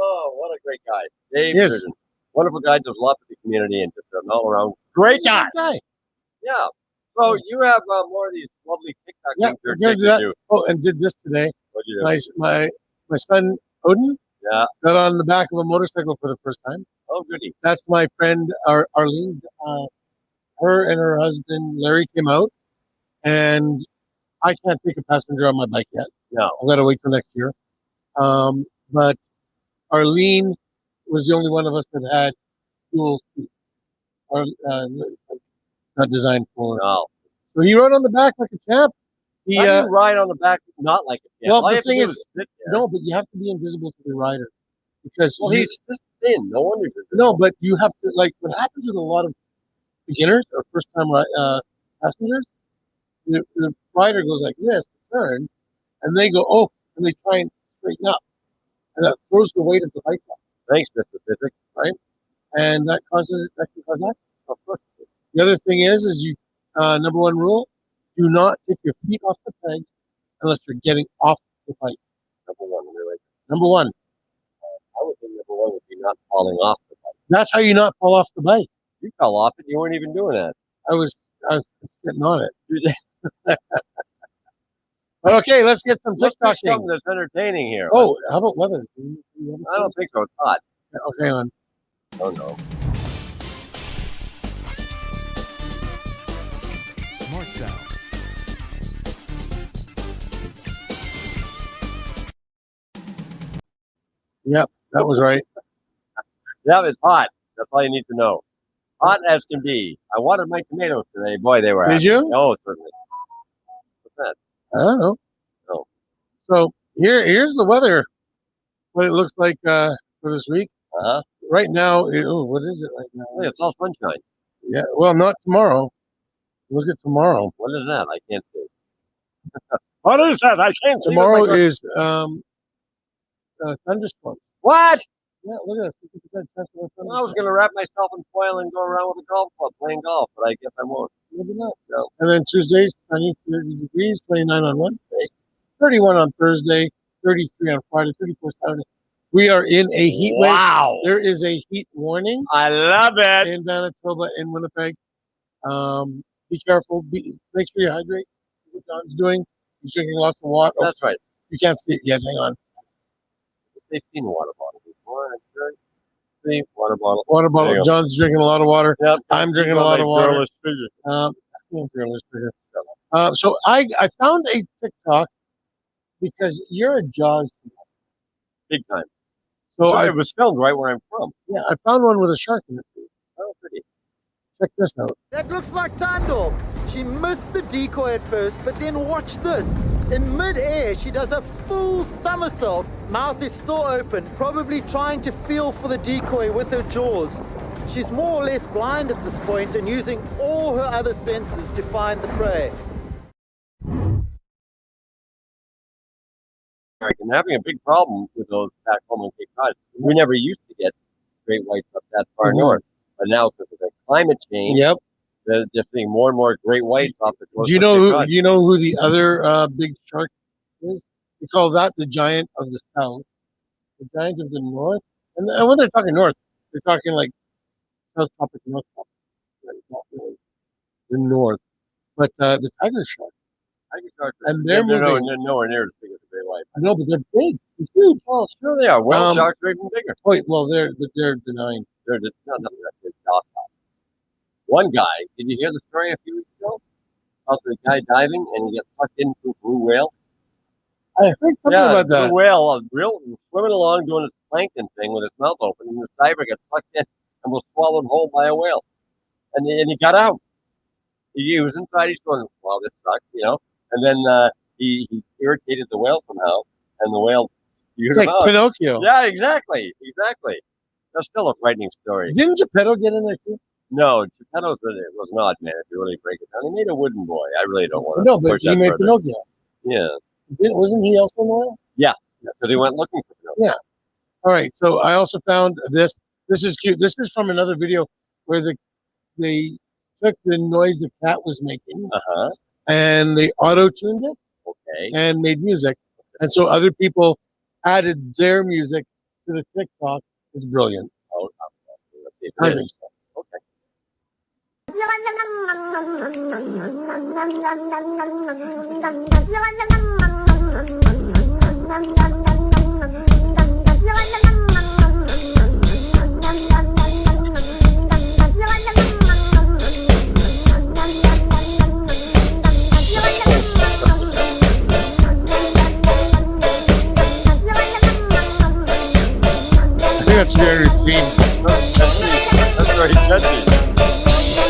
[SPEAKER 2] Oh, what a great guy. Dave
[SPEAKER 1] Yes.
[SPEAKER 2] Reardon. Wonderful guy. Does a lot for the community and just an all-around great guy. Yeah. So you have more of these lovely TikTok
[SPEAKER 1] Yeah,
[SPEAKER 2] things
[SPEAKER 1] we're
[SPEAKER 2] you're
[SPEAKER 1] gonna do
[SPEAKER 2] taking
[SPEAKER 1] that.
[SPEAKER 2] to.
[SPEAKER 1] Oh, and did this today.
[SPEAKER 2] What'd you do?
[SPEAKER 1] My son Odin
[SPEAKER 2] Yeah.
[SPEAKER 1] got on the back of a motorcycle for the first time.
[SPEAKER 2] Oh, goody.
[SPEAKER 1] That's my friend Arlene. Her and her husband Larry came out, and I can't take a passenger on my bike yet.
[SPEAKER 2] No.
[SPEAKER 1] I've got to wait till next year. But Arlene was the only one of us that had dual seats. Not designed for.
[SPEAKER 2] No.
[SPEAKER 1] So he rode on the back like a champ. He
[SPEAKER 2] How do you ride on the back not like it? Yeah.
[SPEAKER 1] well,
[SPEAKER 2] All you
[SPEAKER 1] the
[SPEAKER 2] have to
[SPEAKER 1] thing
[SPEAKER 2] do
[SPEAKER 1] is,
[SPEAKER 2] sit there.
[SPEAKER 1] no, but you have to be invisible to the rider because
[SPEAKER 2] Well,
[SPEAKER 1] you-
[SPEAKER 2] he's just thin. No wonder.
[SPEAKER 1] no, but you have to like what happens with a lot of beginners or first time passengers. The rider goes like this to turn, and they go and they try and straighten up, and that throws the weight of the bike up,
[SPEAKER 2] Thanks, Mr. Physics.
[SPEAKER 1] and that can cause accidents. Of course. The other thing is you number one rule: do not take your feet off the pegs unless you're getting off the bike.
[SPEAKER 2] Number one, really.
[SPEAKER 1] Number one.
[SPEAKER 2] I would think number one would be not falling off the bike.
[SPEAKER 1] That's how you not fall off the bike.
[SPEAKER 2] You fell off it. You weren't even doing that.
[SPEAKER 1] I was getting on it. But okay, let's get some
[SPEAKER 2] Let's do
[SPEAKER 1] TikToking.
[SPEAKER 2] something that's entertaining here.
[SPEAKER 1] Oh, how about weather?
[SPEAKER 2] I don't think so. It's hot.
[SPEAKER 1] Okay, on.
[SPEAKER 2] Oh, no.
[SPEAKER 6] Smart Sound.
[SPEAKER 1] Yep, that was right.
[SPEAKER 2] Yeah, it's hot. That's all you need to know. Hot as can be. I watered my tomatoes today. Boy, they were
[SPEAKER 1] Did
[SPEAKER 2] happy.
[SPEAKER 1] you?
[SPEAKER 2] Oh, certainly. What's that?
[SPEAKER 1] I don't know.
[SPEAKER 2] Oh.
[SPEAKER 1] So here's the weather. What it looks like for this week.
[SPEAKER 2] Uh-huh.
[SPEAKER 1] Right now, what is it right now?
[SPEAKER 2] Hey, it's all sunshine.
[SPEAKER 1] Yeah, well, not tomorrow. Look at tomorrow.
[SPEAKER 2] What is that? I can't see. What is that? I can't see.
[SPEAKER 1] Tomorrow
[SPEAKER 2] with my-
[SPEAKER 1] is thunderstorm.
[SPEAKER 2] What?
[SPEAKER 1] Yeah, look at this. 50% chance of a
[SPEAKER 2] I was
[SPEAKER 1] thunderstorm.
[SPEAKER 2] going to wrap myself in foil and go around with a golf club playing golf, but I guess I won't.
[SPEAKER 1] Maybe not.
[SPEAKER 2] No.
[SPEAKER 1] And then Tuesday, sunny, 30 degrees, 29 on Wednesday, 31 on Thursday, 33 on Friday, 34 Saturday. We are in a heat wave.
[SPEAKER 2] Wow.
[SPEAKER 1] There is a heat warning
[SPEAKER 2] I love it.
[SPEAKER 1] in Manitoba, in Winnipeg. Be careful. Make sure you hydrate. What John's doing, he's drinking lots of water.
[SPEAKER 2] That's right.
[SPEAKER 1] You can't see it yet. Hang on.
[SPEAKER 2] They've seen a water bottle before, I'm sure. See, water bottle.
[SPEAKER 1] Water
[SPEAKER 2] There
[SPEAKER 1] bottle.
[SPEAKER 2] you go.
[SPEAKER 1] John's drinking a lot of water.
[SPEAKER 2] Yep.
[SPEAKER 1] I'm drinking a lot of water. Girlish figure. So I found a TikTok because you're a Jaws fan.
[SPEAKER 2] Big time.
[SPEAKER 1] So
[SPEAKER 2] So it was filmed right where I'm from.
[SPEAKER 1] I found one with a shark in it.
[SPEAKER 2] Oh, pretty.
[SPEAKER 1] Check this out.
[SPEAKER 6] That looks like Tandor. She missed the decoy at first, but then watch this. In mid-air, she does a full somersault. Mouth is still open, probably trying to feel for the decoy with her jaws. She's more or less blind at this point and using all her other senses to find the prey.
[SPEAKER 2] And having a big problem with those back home on Cape Cod. We never used to get great whites up that far
[SPEAKER 1] Mhm.
[SPEAKER 2] north, but now because of the climate change,
[SPEAKER 1] Yep.
[SPEAKER 2] they're just seeing more and more great whites off the coast.
[SPEAKER 1] Do you
[SPEAKER 2] of
[SPEAKER 1] know
[SPEAKER 2] Cape
[SPEAKER 1] who?
[SPEAKER 2] Cod.
[SPEAKER 1] Do you know who the other big shark is? We call that the giant of the south, the giant of the north. And when they're talking north, they're talking like South Tropic, North Tropic, right? Not really the north. But the tiger shark.
[SPEAKER 2] Tiger sharks are-
[SPEAKER 1] And they're
[SPEAKER 2] they're
[SPEAKER 1] moving.
[SPEAKER 2] nowhere near as big as the great white.
[SPEAKER 1] I know, but they're big. They're huge.
[SPEAKER 2] Well, sure they are. Whale
[SPEAKER 1] Um,
[SPEAKER 2] sharks are even bigger.
[SPEAKER 1] Wait, well, they're denying.
[SPEAKER 2] They're just not nothing that big. Docile. One guy, did you hear the story a few weeks ago? About the guy diving and he gets sucked into a blue whale.
[SPEAKER 1] I heard something about
[SPEAKER 2] blue
[SPEAKER 1] that.
[SPEAKER 2] whale, swimming along doing its plankton thing with its mouth open, and the diver gets sucked in and was swallowed whole by a whale. And he got out. He was inside. He's going, "Well, this sucks," you know. And then he irritated the whale somehow, and the whale spewed
[SPEAKER 1] It's
[SPEAKER 2] him
[SPEAKER 1] like
[SPEAKER 2] out.
[SPEAKER 1] Pinocchio.
[SPEAKER 2] Yeah, exactly. That's still a frightening story.
[SPEAKER 1] Didn't Geppetto get in there too?
[SPEAKER 2] No, Geppetto's was an odd man if you really break it down. He made a wooden boy. I really don't want to
[SPEAKER 1] No, but
[SPEAKER 2] push
[SPEAKER 1] he
[SPEAKER 2] that
[SPEAKER 1] made
[SPEAKER 2] further.
[SPEAKER 1] Pinocchio.
[SPEAKER 2] Yeah,
[SPEAKER 1] Wasn't he also in oil?
[SPEAKER 2] because he went looking for Pinocchio.
[SPEAKER 1] Yeah. All right. So I also found this. This is cute. This is from another video where they took the noise the cat was making
[SPEAKER 2] Uh-huh.
[SPEAKER 1] and they auto-tuned it
[SPEAKER 2] Okay.
[SPEAKER 1] and made music. And so other people added their music to the TikTok. It's brilliant.
[SPEAKER 2] Oh, let's see if
[SPEAKER 1] I
[SPEAKER 2] it
[SPEAKER 1] think
[SPEAKER 2] is.
[SPEAKER 1] so.
[SPEAKER 2] Okay.
[SPEAKER 1] I think that's very theme.
[SPEAKER 2] That's very catchy.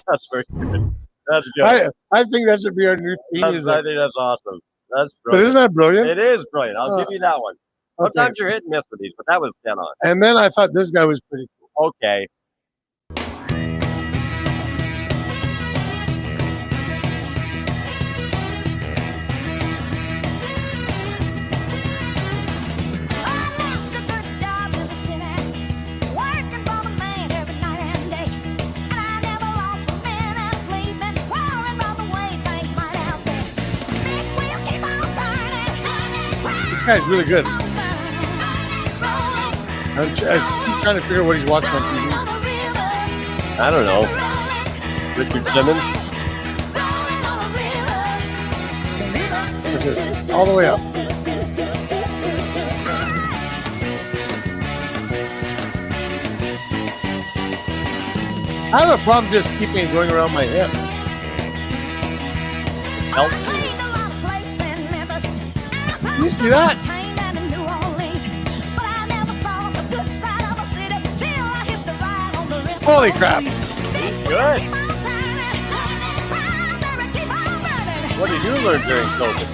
[SPEAKER 2] That's very good. That's good.
[SPEAKER 1] I think that should be our new theme.
[SPEAKER 2] I
[SPEAKER 1] music.
[SPEAKER 2] think that's awesome. That's
[SPEAKER 1] But
[SPEAKER 2] brilliant.
[SPEAKER 1] isn't that brilliant?
[SPEAKER 2] It is brilliant. I'll give you that one.
[SPEAKER 1] Okay.
[SPEAKER 2] Sometimes you're hit and miss with these, but that was dead on.
[SPEAKER 1] And then I thought this guy was pretty cool.
[SPEAKER 2] Okay.
[SPEAKER 1] This guy's really good. I keep trying to figure out what he's watching on TV.
[SPEAKER 2] I don't know. Richard Simmons.
[SPEAKER 1] This is all the way up. I have a problem just keeping it going around my hip.
[SPEAKER 2] Help.
[SPEAKER 1] You see that? Holy crap!
[SPEAKER 2] Good. What did you learn during COVID?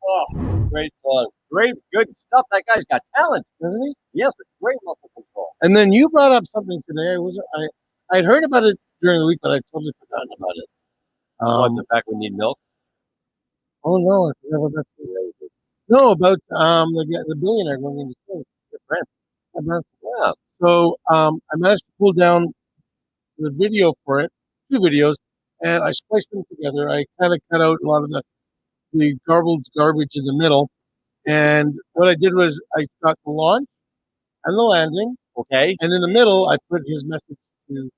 [SPEAKER 2] Oh, great song. Great, good stuff. That guy's got talent,
[SPEAKER 1] Doesn't he?
[SPEAKER 2] yes, it's great muscle control.
[SPEAKER 1] And then you brought up something today. I'd heard about it during the week, but I'd totally forgotten about it.
[SPEAKER 2] What, the fact we need milk?
[SPEAKER 1] Oh no, I forgot about that. No, about the billionaire going into space.
[SPEAKER 2] Yeah.
[SPEAKER 1] So I managed to pull down the video for it, 2 videos, and I spliced them together. I kind of cut out a lot of the garbled garbage in the middle, and what I did was I got the launch and the landing,
[SPEAKER 2] Okay.
[SPEAKER 1] and in the middle I put his message to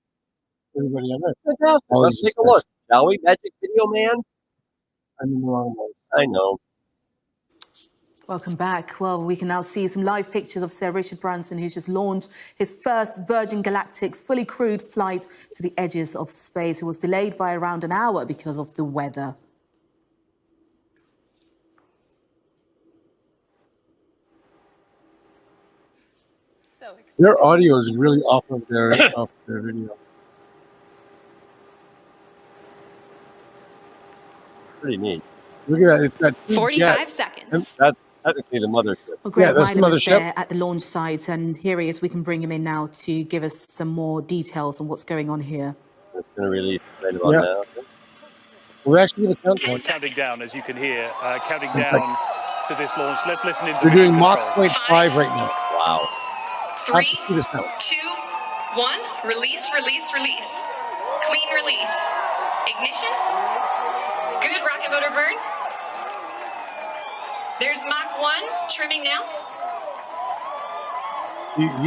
[SPEAKER 1] everybody on there.
[SPEAKER 2] Fantastic.
[SPEAKER 1] All
[SPEAKER 2] Let's
[SPEAKER 1] these
[SPEAKER 2] take a look, shall we? Magic Video Man?
[SPEAKER 1] I'm in the wrong way.
[SPEAKER 2] I know.
[SPEAKER 7] Welcome back. Well, we can now see some live pictures of Sir Richard Branson, who's just launched his first Virgin Galactic fully crewed flight to the edges of space. It was delayed by around an hour because of the weather.
[SPEAKER 1] Their audio is really off of their video.
[SPEAKER 2] Pretty neat.
[SPEAKER 1] Look at that. It's got 2
[SPEAKER 8] 45
[SPEAKER 1] jets.
[SPEAKER 8] seconds.
[SPEAKER 2] That's technically the mothership.
[SPEAKER 7] Well, Greg
[SPEAKER 1] that's the
[SPEAKER 7] Ryder was
[SPEAKER 1] mothership.
[SPEAKER 7] there at the launch site, and here he is. We can bring him in now to give us some more details on what's going on here.
[SPEAKER 2] It's going to release right about
[SPEAKER 1] Yeah.
[SPEAKER 2] now.
[SPEAKER 1] We're actually going to count one.
[SPEAKER 9] Counting down, as you can hear, counting down to this launch. Let's listen into
[SPEAKER 1] We're doing
[SPEAKER 9] mission
[SPEAKER 1] Mach
[SPEAKER 9] control.
[SPEAKER 1] 0.5 right now.
[SPEAKER 2] Wow.
[SPEAKER 1] I have
[SPEAKER 8] 3,
[SPEAKER 1] to see this now.
[SPEAKER 8] 2, 1. Release, release, release. Clean release. Ignition. Good rocket motor burn. There's Mach 1 trimming now.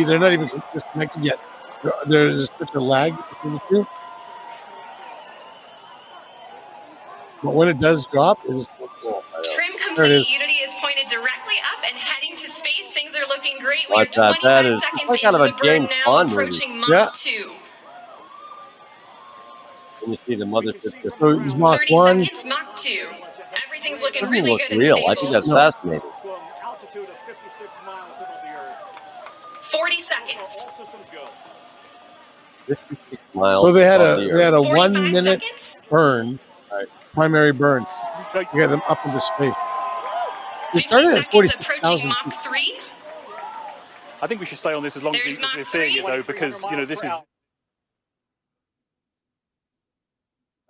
[SPEAKER 1] They're not even disconnected yet. There's such a lag between the two. But when it does drop, it is so cool.
[SPEAKER 8] Trim
[SPEAKER 1] There it
[SPEAKER 8] complete.
[SPEAKER 1] is.
[SPEAKER 8] Unity is pointed directly up and heading to space. Things are looking great. We are
[SPEAKER 2] Watch that.
[SPEAKER 8] 25
[SPEAKER 2] That is
[SPEAKER 8] seconds
[SPEAKER 2] like kind
[SPEAKER 8] into
[SPEAKER 2] of a
[SPEAKER 8] the burn
[SPEAKER 2] James
[SPEAKER 8] now,
[SPEAKER 2] Bond movie.
[SPEAKER 8] approaching Mach
[SPEAKER 1] Yeah.
[SPEAKER 8] 2.
[SPEAKER 2] When you see the mothership just
[SPEAKER 1] So it's Mach
[SPEAKER 8] 30
[SPEAKER 1] 1.
[SPEAKER 8] seconds, Mach 2. Everything's looking
[SPEAKER 2] doesn't
[SPEAKER 8] really
[SPEAKER 2] look
[SPEAKER 8] good
[SPEAKER 2] real.
[SPEAKER 8] and
[SPEAKER 2] I
[SPEAKER 8] stable.
[SPEAKER 2] think that's fascinating.
[SPEAKER 9] From altitude of 56 miles above the Earth.
[SPEAKER 8] 40 seconds.
[SPEAKER 9] All systems go.
[SPEAKER 2] 56 miles.
[SPEAKER 1] So they had
[SPEAKER 2] above
[SPEAKER 1] a
[SPEAKER 2] the
[SPEAKER 1] they had
[SPEAKER 2] Earth.
[SPEAKER 1] a
[SPEAKER 8] 45
[SPEAKER 1] 1 minute
[SPEAKER 8] seconds.
[SPEAKER 1] burn, primary burn.
[SPEAKER 9] No,
[SPEAKER 1] You got them up into space. They
[SPEAKER 8] 50
[SPEAKER 1] started at
[SPEAKER 8] seconds
[SPEAKER 1] 46,000
[SPEAKER 8] approaching Mach
[SPEAKER 1] feet.
[SPEAKER 8] 3.
[SPEAKER 9] I think we should stay on this as long as
[SPEAKER 8] There's
[SPEAKER 9] we're
[SPEAKER 8] Mach
[SPEAKER 9] seeing
[SPEAKER 8] 3.
[SPEAKER 9] it, though, because, you know, this is...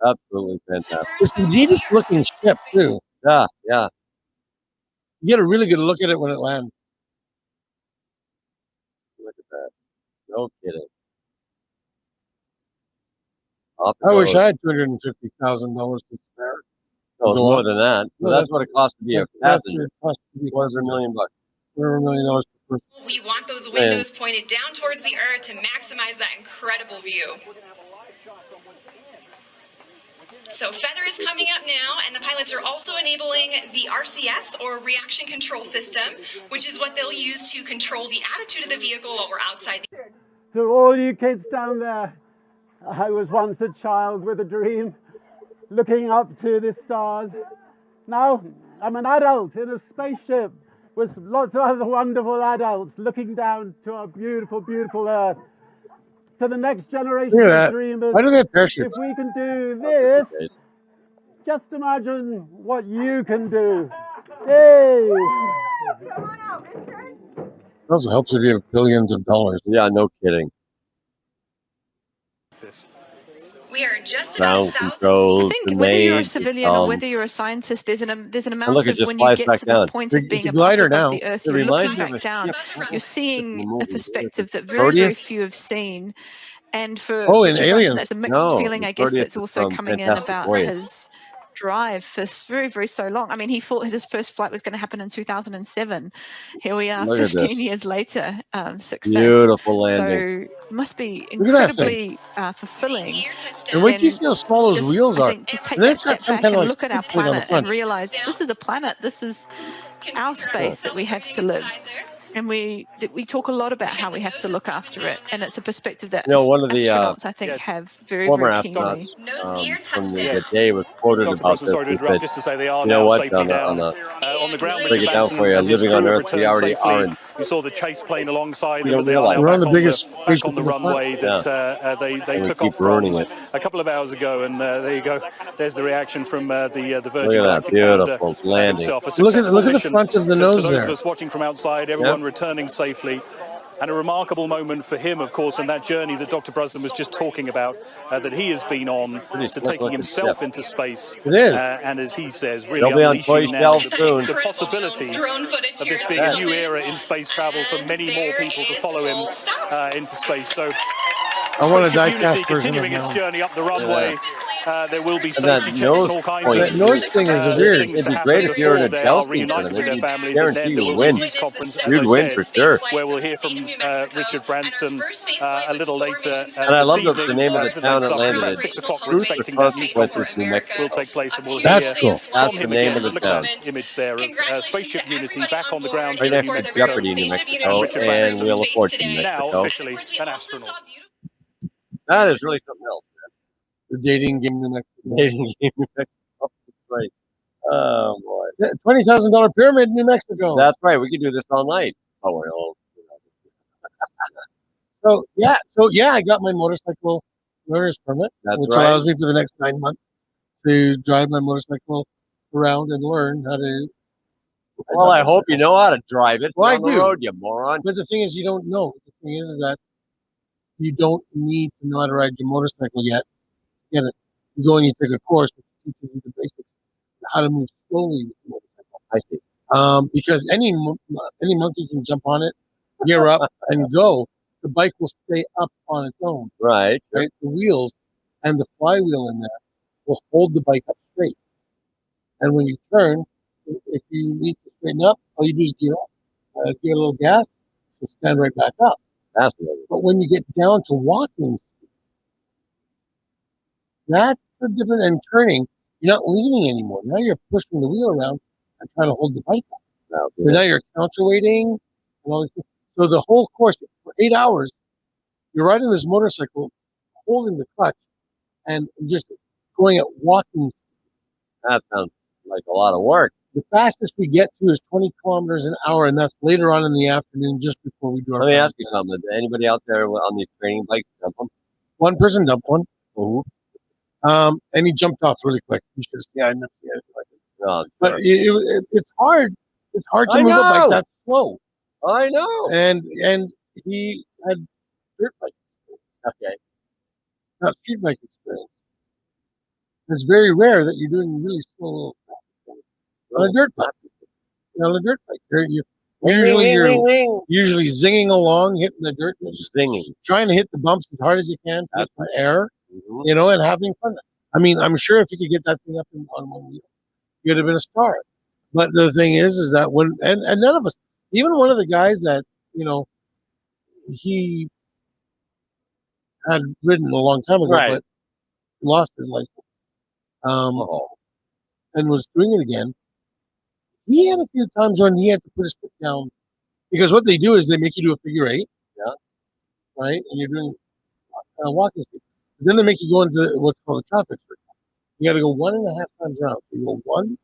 [SPEAKER 2] Absolutely fantastic.
[SPEAKER 1] It's the neatest looking ship too.
[SPEAKER 2] Yeah, yeah.
[SPEAKER 1] You get a really good look at it when it lands.
[SPEAKER 2] Look at that. No kidding. Off it
[SPEAKER 1] I wish
[SPEAKER 2] goes.
[SPEAKER 1] I had $250,000 to spare.
[SPEAKER 2] No, it's
[SPEAKER 1] Go
[SPEAKER 2] more
[SPEAKER 1] up.
[SPEAKER 2] than that.
[SPEAKER 1] No,
[SPEAKER 2] That's what it costs to be a
[SPEAKER 1] That's
[SPEAKER 2] passenger.
[SPEAKER 1] it. Cost to be
[SPEAKER 2] $250,000.
[SPEAKER 1] $250 million per person.
[SPEAKER 8] We want those windows pointed down towards the Earth to maximize that incredible view. So Feather is coming up now, and the pilots are also enabling the RCS, or Reaction Control System, which is what they'll use to control the attitude of the vehicle while we're outside the
[SPEAKER 10] To all you kids down there, I was once a child with a dream, looking up to the stars. Now I'm an adult in a spaceship with lots of other wonderful adults looking down to our beautiful, beautiful Earth. To the next generation
[SPEAKER 1] Look at
[SPEAKER 10] of
[SPEAKER 1] that.
[SPEAKER 10] dreamers,
[SPEAKER 1] Why do they have
[SPEAKER 10] if
[SPEAKER 1] parachutes?
[SPEAKER 10] we can do this,
[SPEAKER 2] Okay.
[SPEAKER 10] just imagine what you can do. Yay!
[SPEAKER 1] It also helps if you have billions of dollars.
[SPEAKER 2] Yeah, no kidding.
[SPEAKER 9] This.
[SPEAKER 8] We are just about
[SPEAKER 2] Ground
[SPEAKER 8] 1,000
[SPEAKER 2] controls.
[SPEAKER 8] feet.
[SPEAKER 11] I think whether you're a
[SPEAKER 2] made,
[SPEAKER 11] civilian or whether you're a scientist, there's an amount
[SPEAKER 2] look, it
[SPEAKER 11] of
[SPEAKER 2] just
[SPEAKER 11] when you
[SPEAKER 2] flies
[SPEAKER 11] get
[SPEAKER 2] back
[SPEAKER 11] to this
[SPEAKER 2] down.
[SPEAKER 11] point
[SPEAKER 1] It's
[SPEAKER 11] of being
[SPEAKER 1] a glider
[SPEAKER 11] above
[SPEAKER 1] now.
[SPEAKER 11] the Earth,
[SPEAKER 2] It
[SPEAKER 11] you're
[SPEAKER 2] reminds
[SPEAKER 11] looking
[SPEAKER 2] me of
[SPEAKER 11] back
[SPEAKER 2] a
[SPEAKER 11] down.
[SPEAKER 2] ship.
[SPEAKER 11] You're seeing
[SPEAKER 2] The
[SPEAKER 11] a
[SPEAKER 2] movie.
[SPEAKER 11] perspective that
[SPEAKER 2] 30th?
[SPEAKER 11] very few have seen. And for
[SPEAKER 1] Oh, in
[SPEAKER 11] Richard Branson,
[SPEAKER 1] Aliens.
[SPEAKER 11] that's a mixed
[SPEAKER 2] No,
[SPEAKER 11] feeling,
[SPEAKER 2] the
[SPEAKER 11] I guess,
[SPEAKER 2] 30th
[SPEAKER 11] that's also
[SPEAKER 2] from
[SPEAKER 11] coming in
[SPEAKER 2] Fantastic
[SPEAKER 11] about
[SPEAKER 2] Voyage.
[SPEAKER 11] his drive for very, very so long. I mean, he thought his first flight was going to happen in 2007. Here we are,
[SPEAKER 2] Look at
[SPEAKER 11] 15
[SPEAKER 2] this.
[SPEAKER 11] years later, success.
[SPEAKER 2] Beautiful landing.
[SPEAKER 11] So it must be
[SPEAKER 1] Look at that thing.
[SPEAKER 11] incredibly fulfilling.
[SPEAKER 8] Near touchdown.
[SPEAKER 1] And wait till you
[SPEAKER 11] And
[SPEAKER 1] see how small those
[SPEAKER 11] Just,
[SPEAKER 1] wheels
[SPEAKER 11] I
[SPEAKER 1] are.
[SPEAKER 11] think, just take
[SPEAKER 1] And then
[SPEAKER 11] that
[SPEAKER 1] it's got
[SPEAKER 11] step
[SPEAKER 1] some
[SPEAKER 11] back
[SPEAKER 1] kind of
[SPEAKER 11] and
[SPEAKER 1] like
[SPEAKER 11] look at our
[SPEAKER 1] stick plate on the
[SPEAKER 11] planet
[SPEAKER 1] front.
[SPEAKER 11] and realize this is a planet. This is our space that we have to live. And we talk a lot about how we have to look after it, and it's a perspective that
[SPEAKER 2] one of the
[SPEAKER 11] astronauts, I think, have very,
[SPEAKER 2] former
[SPEAKER 11] very keenly.
[SPEAKER 2] astronauts from the day was quoted
[SPEAKER 9] Dr.
[SPEAKER 2] about
[SPEAKER 9] Brunson,
[SPEAKER 2] this.
[SPEAKER 9] sorry to
[SPEAKER 2] He
[SPEAKER 9] interrupt,
[SPEAKER 2] said,
[SPEAKER 9] just to say they are
[SPEAKER 2] you know
[SPEAKER 9] now
[SPEAKER 2] what,
[SPEAKER 9] safely down on the ground.
[SPEAKER 2] break it
[SPEAKER 9] Richard
[SPEAKER 2] down
[SPEAKER 9] Branson
[SPEAKER 2] for you.
[SPEAKER 9] and his
[SPEAKER 2] Living on
[SPEAKER 9] crew
[SPEAKER 2] Earth, we
[SPEAKER 9] returned
[SPEAKER 2] already
[SPEAKER 9] safely.
[SPEAKER 2] are in.
[SPEAKER 9] You saw the chase plane alongside
[SPEAKER 2] We
[SPEAKER 9] them,
[SPEAKER 2] don't
[SPEAKER 9] but they are
[SPEAKER 2] realize
[SPEAKER 9] now
[SPEAKER 1] We're on the
[SPEAKER 9] back
[SPEAKER 1] biggest
[SPEAKER 9] back
[SPEAKER 1] spaceship
[SPEAKER 9] on the
[SPEAKER 1] on the
[SPEAKER 9] runway
[SPEAKER 1] planet.
[SPEAKER 9] that they
[SPEAKER 2] And we
[SPEAKER 9] took
[SPEAKER 2] keep
[SPEAKER 9] off from
[SPEAKER 2] ruining it.
[SPEAKER 9] a couple of hours ago. And there you go. There's the reaction from the
[SPEAKER 2] Look
[SPEAKER 9] Virgin
[SPEAKER 2] at that
[SPEAKER 9] Galactic founder
[SPEAKER 2] beautiful landing.
[SPEAKER 9] himself. A
[SPEAKER 1] Look at
[SPEAKER 9] successful
[SPEAKER 1] the
[SPEAKER 9] mission
[SPEAKER 1] front of the
[SPEAKER 9] to
[SPEAKER 1] nose
[SPEAKER 9] those
[SPEAKER 1] there.
[SPEAKER 9] of us watching from outside, everyone returning safely. And a remarkable moment for him, of course, and that journey that Dr. Brunson was just talking about, that he has been on to taking himself into space.
[SPEAKER 1] It is.
[SPEAKER 9] And as he says, really
[SPEAKER 2] They'll be on toy
[SPEAKER 9] unleashing now
[SPEAKER 2] shelves soon.
[SPEAKER 9] the possibility
[SPEAKER 8] Drone footage
[SPEAKER 9] of
[SPEAKER 8] here
[SPEAKER 9] this
[SPEAKER 8] as
[SPEAKER 9] being a
[SPEAKER 8] well.
[SPEAKER 9] new era in space travel for many more
[SPEAKER 8] there
[SPEAKER 9] people to
[SPEAKER 8] is
[SPEAKER 9] follow him
[SPEAKER 8] full stop.
[SPEAKER 9] into space. So
[SPEAKER 1] I want a
[SPEAKER 9] Spaceship
[SPEAKER 1] die-cast
[SPEAKER 9] Unity
[SPEAKER 1] version of
[SPEAKER 9] continuing
[SPEAKER 1] it
[SPEAKER 9] its
[SPEAKER 1] now.
[SPEAKER 9] journey up the runway. There will be
[SPEAKER 2] And that
[SPEAKER 9] safety checks and
[SPEAKER 2] nose
[SPEAKER 9] all kinds
[SPEAKER 2] point.
[SPEAKER 9] of
[SPEAKER 1] That nose thing is weird.
[SPEAKER 9] things
[SPEAKER 2] It'd
[SPEAKER 9] to
[SPEAKER 2] be
[SPEAKER 9] happen
[SPEAKER 2] great if you were in a
[SPEAKER 9] before they are
[SPEAKER 2] Chelsea
[SPEAKER 9] reunited with their
[SPEAKER 2] tournament.
[SPEAKER 9] families.
[SPEAKER 2] Guarantee
[SPEAKER 9] And then there
[SPEAKER 2] you
[SPEAKER 9] will be
[SPEAKER 2] win.
[SPEAKER 9] a news conference, as
[SPEAKER 2] You'd
[SPEAKER 9] I
[SPEAKER 2] win
[SPEAKER 9] said,
[SPEAKER 2] for sure.
[SPEAKER 9] where we'll hear from Richard Branson a little later.
[SPEAKER 2] And I love
[SPEAKER 9] this
[SPEAKER 2] the
[SPEAKER 9] evening,
[SPEAKER 2] name of the
[SPEAKER 9] for
[SPEAKER 2] town
[SPEAKER 9] this
[SPEAKER 2] it landed
[SPEAKER 9] afternoon,
[SPEAKER 2] in.
[SPEAKER 9] about 6 o'clock, we're
[SPEAKER 2] Truth or
[SPEAKER 9] expecting that news
[SPEAKER 2] consequences,
[SPEAKER 9] conference
[SPEAKER 2] New Mexico.
[SPEAKER 9] will take place, and we'll
[SPEAKER 1] That's
[SPEAKER 9] hear
[SPEAKER 1] cool.
[SPEAKER 9] from
[SPEAKER 2] That's
[SPEAKER 9] him
[SPEAKER 2] the name
[SPEAKER 9] again.
[SPEAKER 2] of the
[SPEAKER 9] Look at
[SPEAKER 2] town.
[SPEAKER 9] that image there of Spaceship Unity back on the ground
[SPEAKER 2] Right
[SPEAKER 9] here in
[SPEAKER 2] next
[SPEAKER 9] New
[SPEAKER 2] to
[SPEAKER 9] Mexico.
[SPEAKER 2] Jeopardy, New Mexico,
[SPEAKER 9] Richard
[SPEAKER 2] and
[SPEAKER 9] Branson
[SPEAKER 2] Wheel of Fortune, New
[SPEAKER 9] now
[SPEAKER 2] Mexico.
[SPEAKER 9] officially an astronaut.
[SPEAKER 2] That is really something else.
[SPEAKER 1] The dating game New Mexico.
[SPEAKER 2] Dating game, New Mexico. That's right. Oh boy.
[SPEAKER 1] $20,000 pyramid, New Mexico.
[SPEAKER 2] That's right. We could do this all night. Oh, well.
[SPEAKER 1] So yeah, I got my motorcycle learner's permit,
[SPEAKER 2] That's
[SPEAKER 1] which
[SPEAKER 2] right.
[SPEAKER 1] allows me for the next 9 months to drive my motorcycle around and learn how to.
[SPEAKER 2] Well, I hope you know how to drive it.
[SPEAKER 1] Well, I
[SPEAKER 2] on the
[SPEAKER 1] do.
[SPEAKER 2] road, you moron.
[SPEAKER 1] But the thing is, you don't know. The thing is that you don't need to know how to ride your motorcycle yet. Get it? You go and you take a course which teaches you the basics, how to move slowly with the motorcycle.
[SPEAKER 2] I see.
[SPEAKER 1] Because any monkey can jump on it, gear up, and go. The bike will stay up on its own.
[SPEAKER 2] Right.
[SPEAKER 1] Right? The wheels and the flywheel in there will hold the bike up straight. And when you turn, if you need to straighten up, all you do is gear up. Give it a little gas, it'll stand right back up.
[SPEAKER 2] Fascinating.
[SPEAKER 1] But when you get down to walking speed, that's a different, and turning, you're not leaning anymore. Now you're pushing the wheel around and trying to hold the bike up. So now you're counterweighting and all these things. So the whole course, for 8 hours, you're riding this motorcycle, holding the clutch, and just going at walking speed.
[SPEAKER 2] That sounds like a lot of work.
[SPEAKER 1] The fastest we get to is 20 kilometers an hour, and that's later on in the afternoon, just before we do our.
[SPEAKER 2] Let me ask you something. Did anybody out there on these training bikes jump them?
[SPEAKER 1] One person dumped one. And he jumped off really quick. He should have seen. I never seen anything like it.
[SPEAKER 2] No,
[SPEAKER 1] But
[SPEAKER 2] sure.
[SPEAKER 1] it's hard. It's hard to
[SPEAKER 2] I
[SPEAKER 1] move a bike
[SPEAKER 2] know.
[SPEAKER 1] that slow.
[SPEAKER 2] I know.
[SPEAKER 1] And he had dirt bike experience.
[SPEAKER 2] Okay.
[SPEAKER 1] Not street bike experience. It's very rare that you're doing really slow little stuff on a dirt bike. On a dirt bike, you're usually zinging along, hitting the dirt,
[SPEAKER 2] Zinging.
[SPEAKER 1] trying to hit the bumps as hard as you can to get some air,
[SPEAKER 2] Mhm.
[SPEAKER 1] and having fun. I mean, I'm sure if you could get that thing up on one wheel, you'd have been a star. But the thing is that when and none of us, even one of the guys that he had ridden a long time ago,
[SPEAKER 2] Right.
[SPEAKER 1] but lost his license, and was doing it again. He had a few times when he had to put his foot down, because what they do is they make you do a figure eight, right, and you're doing walking speed. But then they make you go into what's called a traffic circle. You got to go 1.5 times around. So you go one,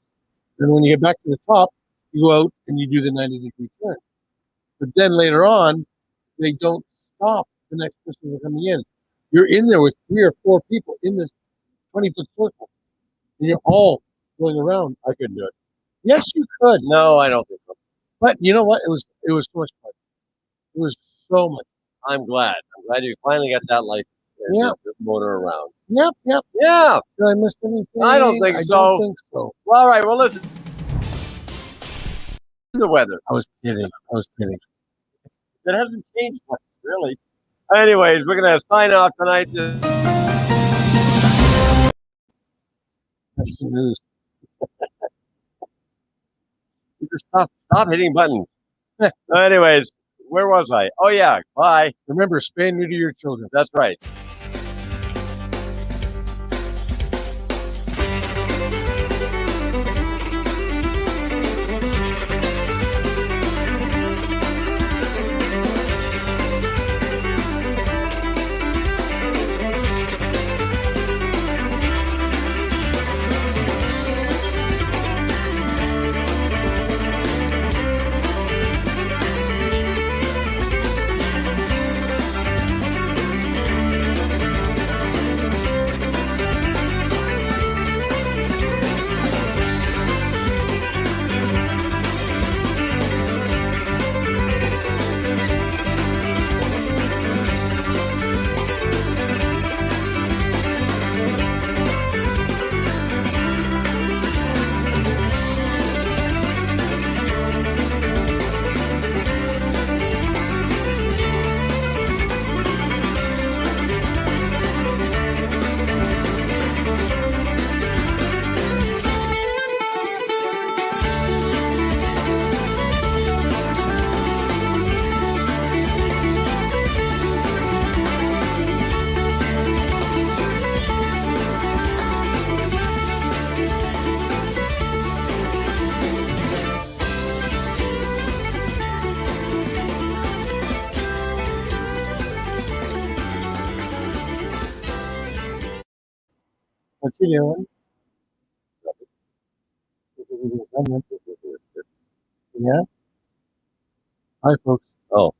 [SPEAKER 1] and when you get back to the top, you go out and you do the 90-degree turn. But then later on, they don't stop the next person from coming in. You're in there with 3 or 4 people in this 20-foot circle, and you're all going around.
[SPEAKER 2] I couldn't do it.
[SPEAKER 1] Yes, you could.
[SPEAKER 2] No, I don't think so.
[SPEAKER 1] But you know what? It was so much fun. It was so much.
[SPEAKER 2] I'm glad. I'm glad you finally got that license. and
[SPEAKER 1] Yeah.
[SPEAKER 2] the motor around.
[SPEAKER 1] Yep.
[SPEAKER 2] Yeah.
[SPEAKER 1] Did I miss anything?
[SPEAKER 2] I don't think so.
[SPEAKER 1] I don't think so.
[SPEAKER 2] Well, all right. Well, listen. The weather.
[SPEAKER 1] I was kidding.
[SPEAKER 2] It hasn't changed much, really. Anyways, we're going to sign off tonight.
[SPEAKER 1] That's the news.
[SPEAKER 2] You just stop hitting buttons. Anyways, where was I? Oh, yeah. Bye.
[SPEAKER 1] Remember, spay and neuter your children.
[SPEAKER 2] That's right.
[SPEAKER 1] What you doing? Yeah. Hi, folks.
[SPEAKER 2] Oh.